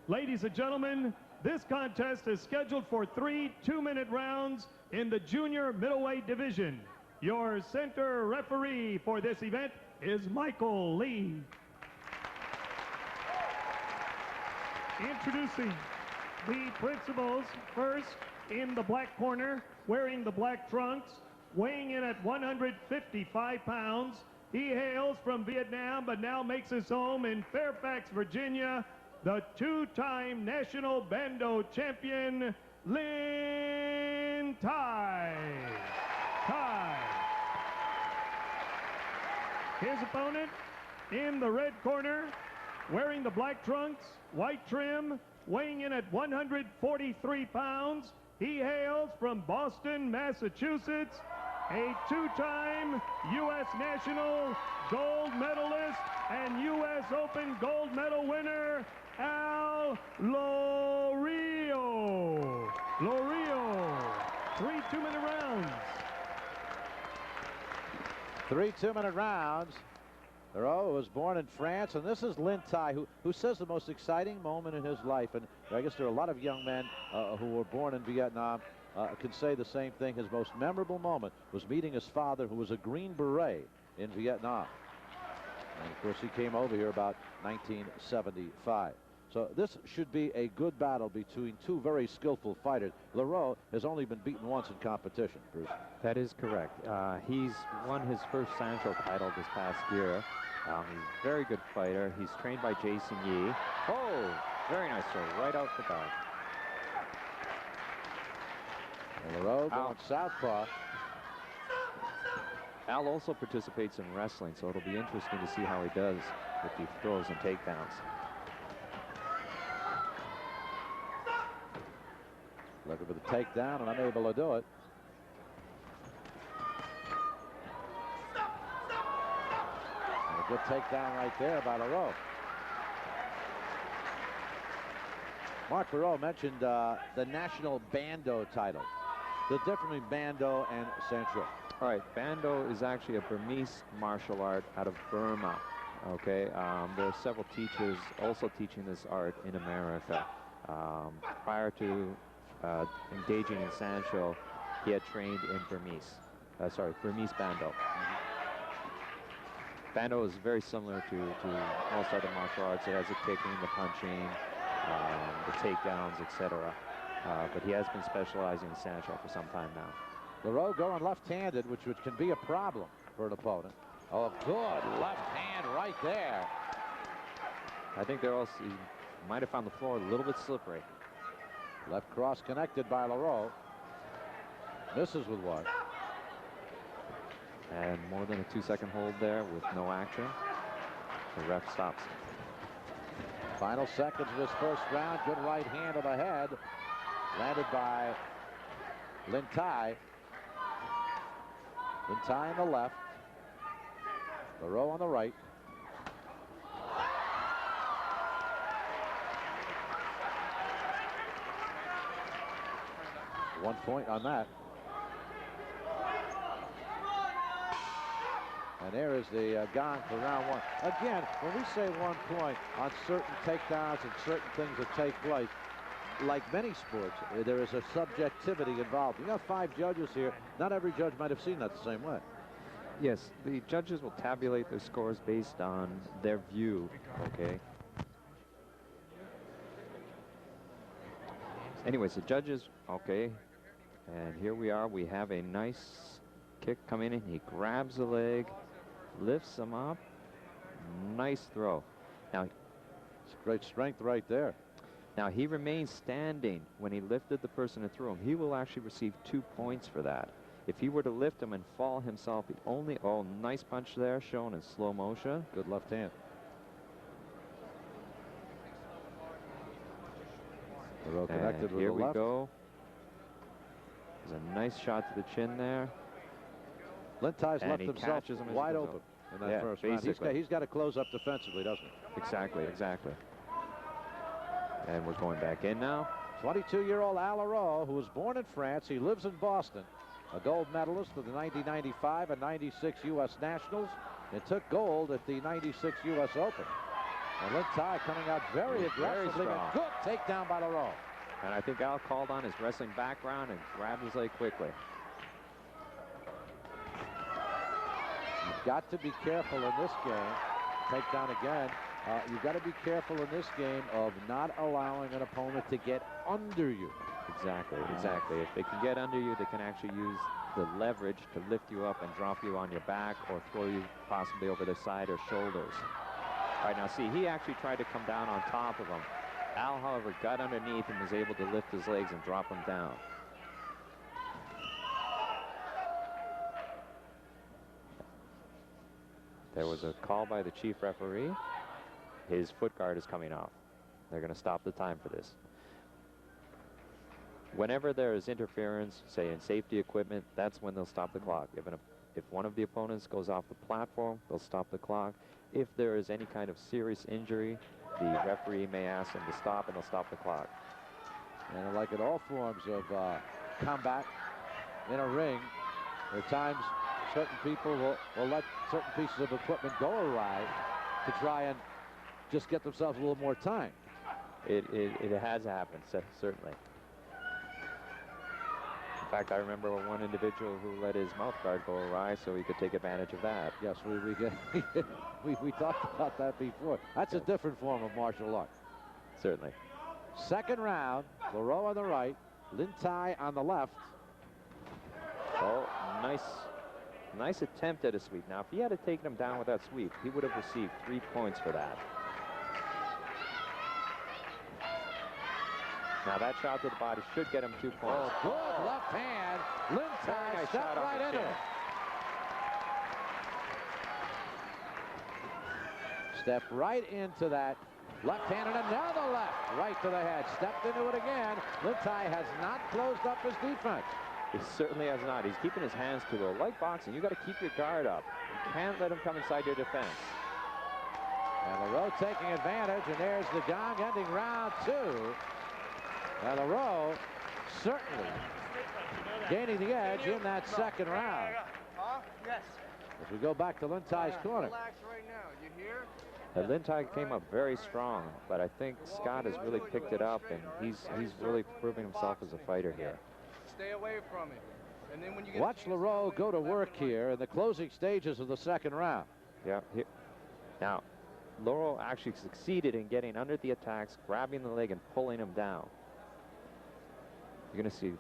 Ladies and gentlemen, this contest is scheduled for 3 2-minute rounds in the junior middleweight division. Your center referee for this event is Michael Lee. Introducing the principals. First, in the black corner, wearing the black trunks, weighing in at 155 pounds. He hails from Vietnam, but now makes his home in Fairfax, Virginia, the 2-time national Bando champion, Lint. His opponent in the red corner, wearing the black trunks, white trim, weighing in at 143 pounds. He hails from Boston, Massachusetts, a 2-time U.S. national gold medalist and U.S. Open gold medal winner, Laurel. 3 2-minute rounds. 3 2-minute rounds. Laurel was born in France, and this is Lint, who says the most exciting moment in his life, and I guess there are a lot of young men who were born in Vietnam can say the same thing. His most memorable moment was meeting his father, who was a Green Beret in Vietnam. And of course, he came over here about 1975. So this should be a good battle between two very skillful fighters. Laurel has only been beaten once in competition, Bruce. That is correct. He's won his first sanshou title this past year. He's a very good fighter. He's trained by Jason Yee. Oh, very nice throw, right out the back. Laurel going southpaw. Al also participates in wrestling, so it'll be interesting to see how he does with the throws and takedowns. Looking for the takedown and unable to do it. And a good takedown right there by Laurel. Mark Barrow mentioned the national Bando title. The difference between Bando and sanshou. All right, Bando is actually a Burmese martial art out of Burma. Okay, there are several teachers also teaching this art in America. Prior to engaging in sanshou, he had trained in Burmese Bando. Bando is very similar to most other martial arts. It has the kicking, the punching, the takedowns, etc. But he has been specializing in sanshou for some time now. Laurel going left-handed, which can be a problem for an opponent. Oh, good left hand right there. I think they're also, he might have found the floor a little bit slippery. Left cross connected by Laurel. Misses with one. And more than a 2-second hold there with no action. The ref stops it. Final seconds of this first round. Good right hand to the head. Landed by Lint. Lint on the left. Laurel on the right. One point on that. And there is the gong for round one. Again, when we say 1 point on certain takedowns and certain things that take place, like many sports, there is a subjectivity involved. You got 5 judges here. Not every judge might have seen that the same way. Yes, the judges will tabulate their scores based on their view, okay? Anyways, the judges, okay, and here we are. We have a nice kick coming in. He grabs the leg, lifts him up. Nice throw. Now, it's great strength right there. Now, he remains standing when he lifted the person and threw him. He will actually receive 2 points for that. If he were to lift him and fall himself, he only, oh, nice punch there shown in slow motion. Good left hand. And connected with here the we left. go. There's a nice shot to the chin there. Lint's left himself wide open in that first round. He's got to close up defensively, doesn't he? Exactly, exactly. And we're going back in now. 22-year-old Laurel, who was born in France. He lives in Boston. A gold medalist at the 1995 and 96 U.S. Nationals, and took gold at the 96 U.S. Open. And Lint coming out very aggressively. But good takedown by Laurel. And I think Al called on his wrestling background and grabbed his leg quickly. You've got to be careful in this game. Takedown again. You've got to be careful in this game of not allowing an opponent to get under you. Exactly, exactly. If they can get under you, they can actually use the leverage to lift you up and drop you on your back or throw you possibly over the side or shoulders. All right, now see, he actually tried to come down on top of him. Al, however, got underneath and was able to lift his legs and drop him down. There was a call by the chief referee. His foot guard is coming off. They're going to stop the time for this. Whenever there is interference, say in safety equipment, that's when they'll stop the clock. If one of the opponents goes off the platform, they'll stop the clock. If there is any kind of serious injury, the referee may ask them to stop, and they'll stop the clock. And like in all forms of combat in a ring, there are times certain people will let certain pieces of equipment go awry to try and just get themselves a little more time. It has happened, certainly. In fact, I remember one individual who let his mouth guard go awry so he could take advantage of that. Yes, we talked about that before. That's a different form of martial art. Certainly. Second round, Laurel on the right, Lint on the left. Oh, nice attempt at a sweep. Now, if he had taken him down with that sweep, he would have received 3 points for that. Now, that shot to the body should get him 2 points. Oh, good left hand. Lint stepped right into it. Stepped right into that left hand and another left right to the head. Stepped into it again. Lint has not closed up his defense. He certainly has not. He's keeping his hands too low. Like boxing, you got to keep your guard up. You can't let him come inside your defense. And Laurel taking advantage, and there's the gong ending round 2. And Laurel certainly gaining the edge in that second round. Yes. As we go back to Lint's corner. Relax right now. You hear? Lint came up very strong, but I think Scott has really picked it up, and he's really proving himself as a fighter here. Stay away from it. And then when you Watch Laurel go to work here in the closing stages of the second round. Yeah. Now, Laurel actually succeeded in getting under the attacks, grabbing the leg and pulling him down. You're going to see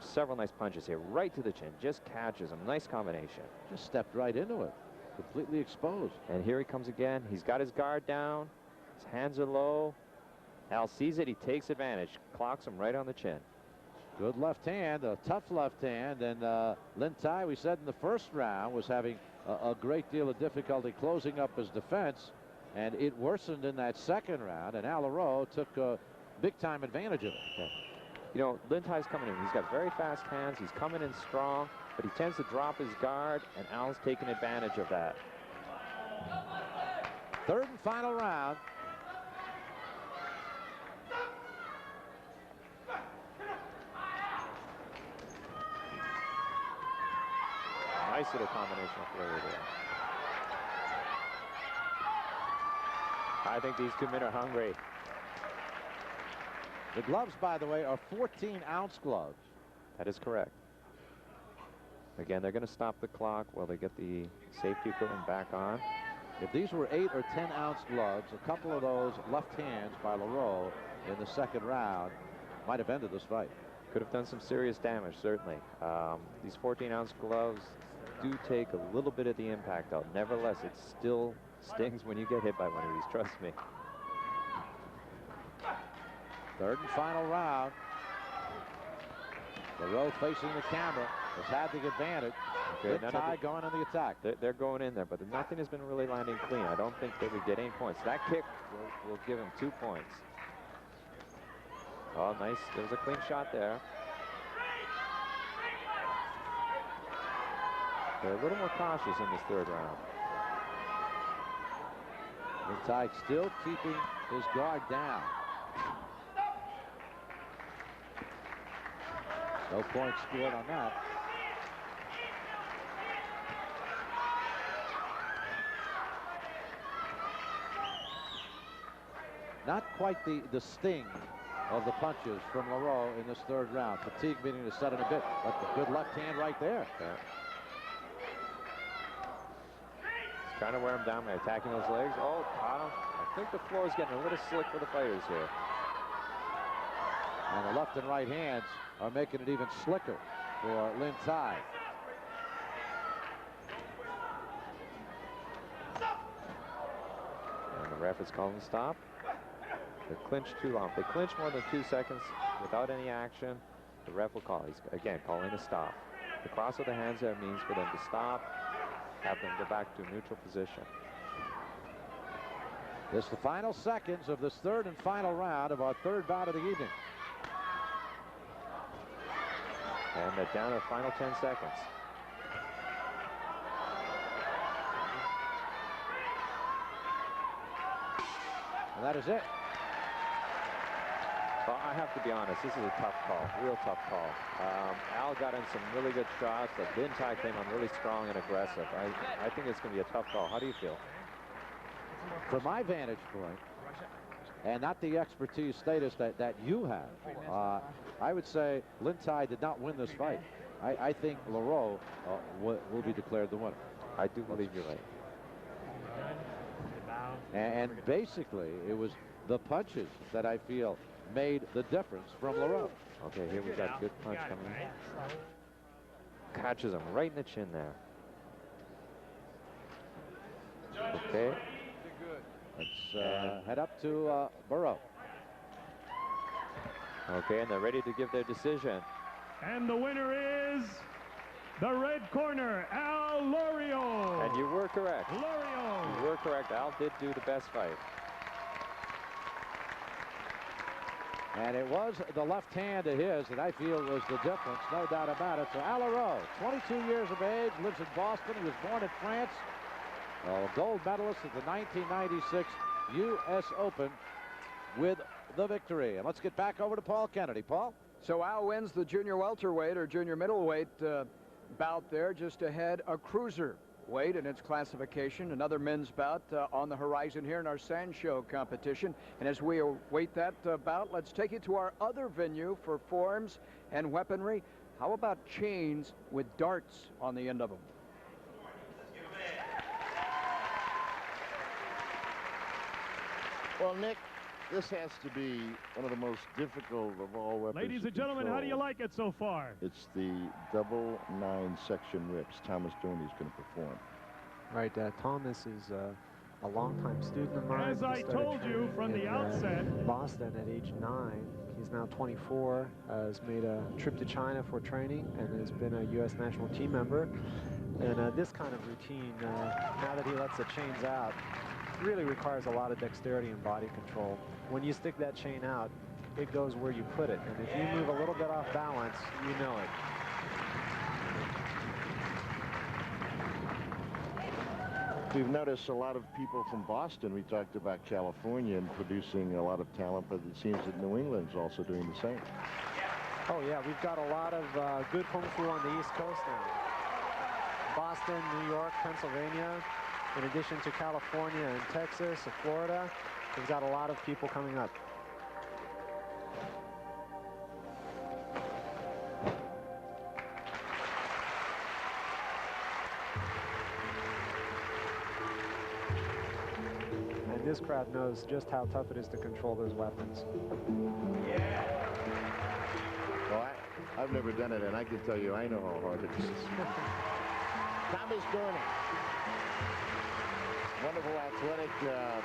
several nice punches here, right to the chin. Just catches him. Nice combination. Just stepped right into it. completely exposed. And here he comes again. He's got his guard down. His hands are low. Al sees it. He takes advantage. Clocks him right on the chin. Good left hand, a tough left hand. And Lint, we said in the first round, was having a great deal of difficulty closing up his defense. And it worsened in that second round. And Laurel took big-time advantage of it. Okay. You know, Lintai's coming in. He's got very fast hands. He's coming in strong, but he tends to drop his guard, and Al's taking advantage of that. Third and final round. Nice little combination of flurry there. I think these two men are hungry. The gloves, by the way, are 14-ounce gloves. That is correct. Again, they're going to stop the clock while they get the safety equipment back on. If these were 8 or 10-ounce gloves, a couple of those left hands by Laurel in the second round might have ended this fight. Could have done some serious damage, certainly. These 14-ounce gloves do take a little bit of the impact out. Nevertheless, it still stings when you get hit by one of these, trust me. Third and final round. Laurel facing the camera has had the advantage. Okay, Lint going on the attack. They're going in there, but nothing has been really landing clean. I don't think they would get any points. That kick will give him 2 points. Oh, nice. There was a clean shot there. They're a little more cautious in this third round. Lint still keeping his guard down. No points scored on that. Not quite the sting of the punches from Laurel in this third round. Fatigue beginning to set in a bit, but the good left hand right there. Yeah. He's trying to wear him down by attacking those legs. Oh, caught him. I think the floor is getting a little slick for the fighters here. And the left and right hands are making it even slicker for Lint. And the ref is calling the stop. They clinched too long. If they clinch more than 2 seconds without any action, the ref will call. He's, again, calling a stop. The cross of the hands there means for them to stop, have them go back to a neutral position. This is the final seconds of this third and final round of our third bout of the evening. And they're down to the final 10 seconds. And that is it. Well, I have to be honest, this is a tough call, real tough call. Al got in some really good shots, but Lint came on really strong and aggressive. I think it's going to be a tough call. How do you feel? From my vantage point, and not the expertise status that you have, I would say Lint did not win this fight. I think Laurel will be declared the winner. I do believe you're right. And basically, it was the punches that I feel made the difference from Laurel. Okay, here we got a good punch coming in. Catches him right in the chin there. Okay. Let's head up to Burrow. Okay, and they're ready to give their decision. And the winner is the red corner, Al Laurel. And you were correct. Laurel. You were correct. Al did do the best fight. And it was the left hand of his that I feel was the difference, no doubt about it. So Al Laurel, 22 years of age, lives in Boston. He was born in France. A gold medalist at the 1996 U.S. Open with the victory. And let's get back over to Paul Kennedy. Paul? So Al wins the junior welterweight or junior middleweight bout there, just ahead a cruiser weight in its classification. Another men's bout on the horizon here in our sanshou competition. And as we await that bout, let's take you to our other venue for forms and weaponry. How about chains with darts on the end of them? Well, Nick, this has to be one of the most difficult of all weapons. Ladies and gentlemen, how do you like it so far? It's the double 9 section rips Thomas Dooney's going to perform. Right, Thomas is a longtime student of mine. As I told you from the outset, Boston at age 9. He's now 24, has made a trip to China for training, and has been a U.S. national team member. And this kind of routine, now that he lets the chains out, really requires a lot of dexterity and body control. When you stick that chain out, it goes where you put it. And if you move a little bit off balance, you know it. We've noticed a lot of people from Boston. We talked about California and producing a lot of talent, but it seems that New England's also doing the same. Oh, yeah, we've got a lot of good Kung Fu on the East Coast now. Boston, New York, Pennsylvania, in addition to California and Texas and Florida. We've got a lot of people coming up. And this crowd knows just how tough it is to control those weapons. Well, I've never done it, and I can tell you I know how hard it is. Thomas Gurney. Wonderful athletic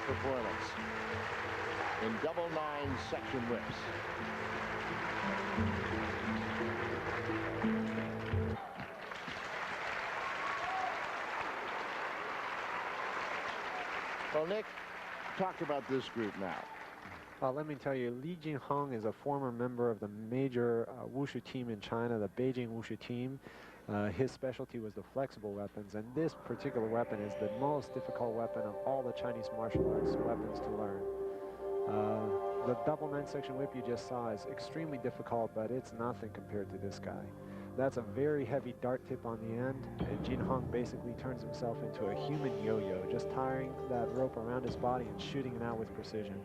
performance in double 9 section whips. Well, Nick, talk about this group now. Let me tell you, Li Jingheng is a former member of the major wushu team in China, the Beijing wushu team. His specialty was the flexible weapons, and this particular weapon is the most difficult weapon of all the Chinese martial arts weapons to learn. The double 9 section whip you just saw is extremely difficult, but it's nothing compared to this guy. That's a very heavy dart tip on the end, and Jingheng basically turns himself into a human yo-yo, just tying that rope around his body and shooting it out with precision.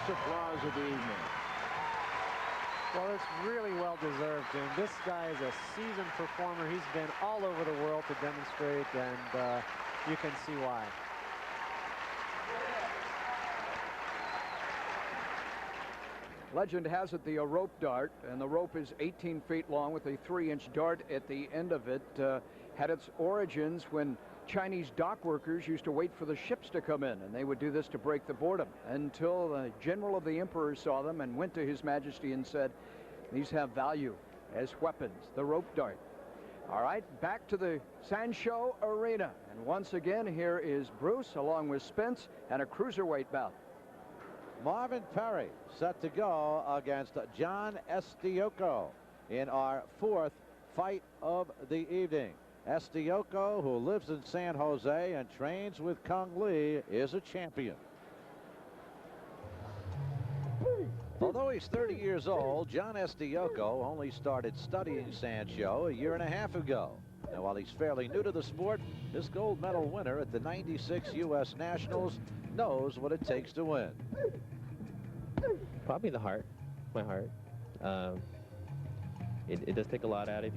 Applause of the evening. Well, it's really well deserved, Jim. This guy is a seasoned performer. He's been all over the world to demonstrate, and you can see why. Legend has it the rope dart, and the rope is 18 feet long with a 3-inch dart at the end of it, had its origins when Chinese dock workers used to wait for the ships to come in, and they would do this to break the boredom until the general of the emperor saw them and went to His Majesty and said, these have value as weapons, the rope dart. All right, back to the sanshou arena. And once again, here is Bruce along with Spence and a cruiserweight bout. Marvin Perry set to go against John Estioko in our 4th fight of the evening. Estioko, who lives in San Jose and trains with Cung Lee, is a champion. Although he's 30 years old, John Estioko only started studying sanshou a year and a half ago. Now, while he's fairly new to the sport, this gold medal winner at the '96 U.S. Nationals knows what it takes to win. Probably the heart, my heart. It does take a lot out of you.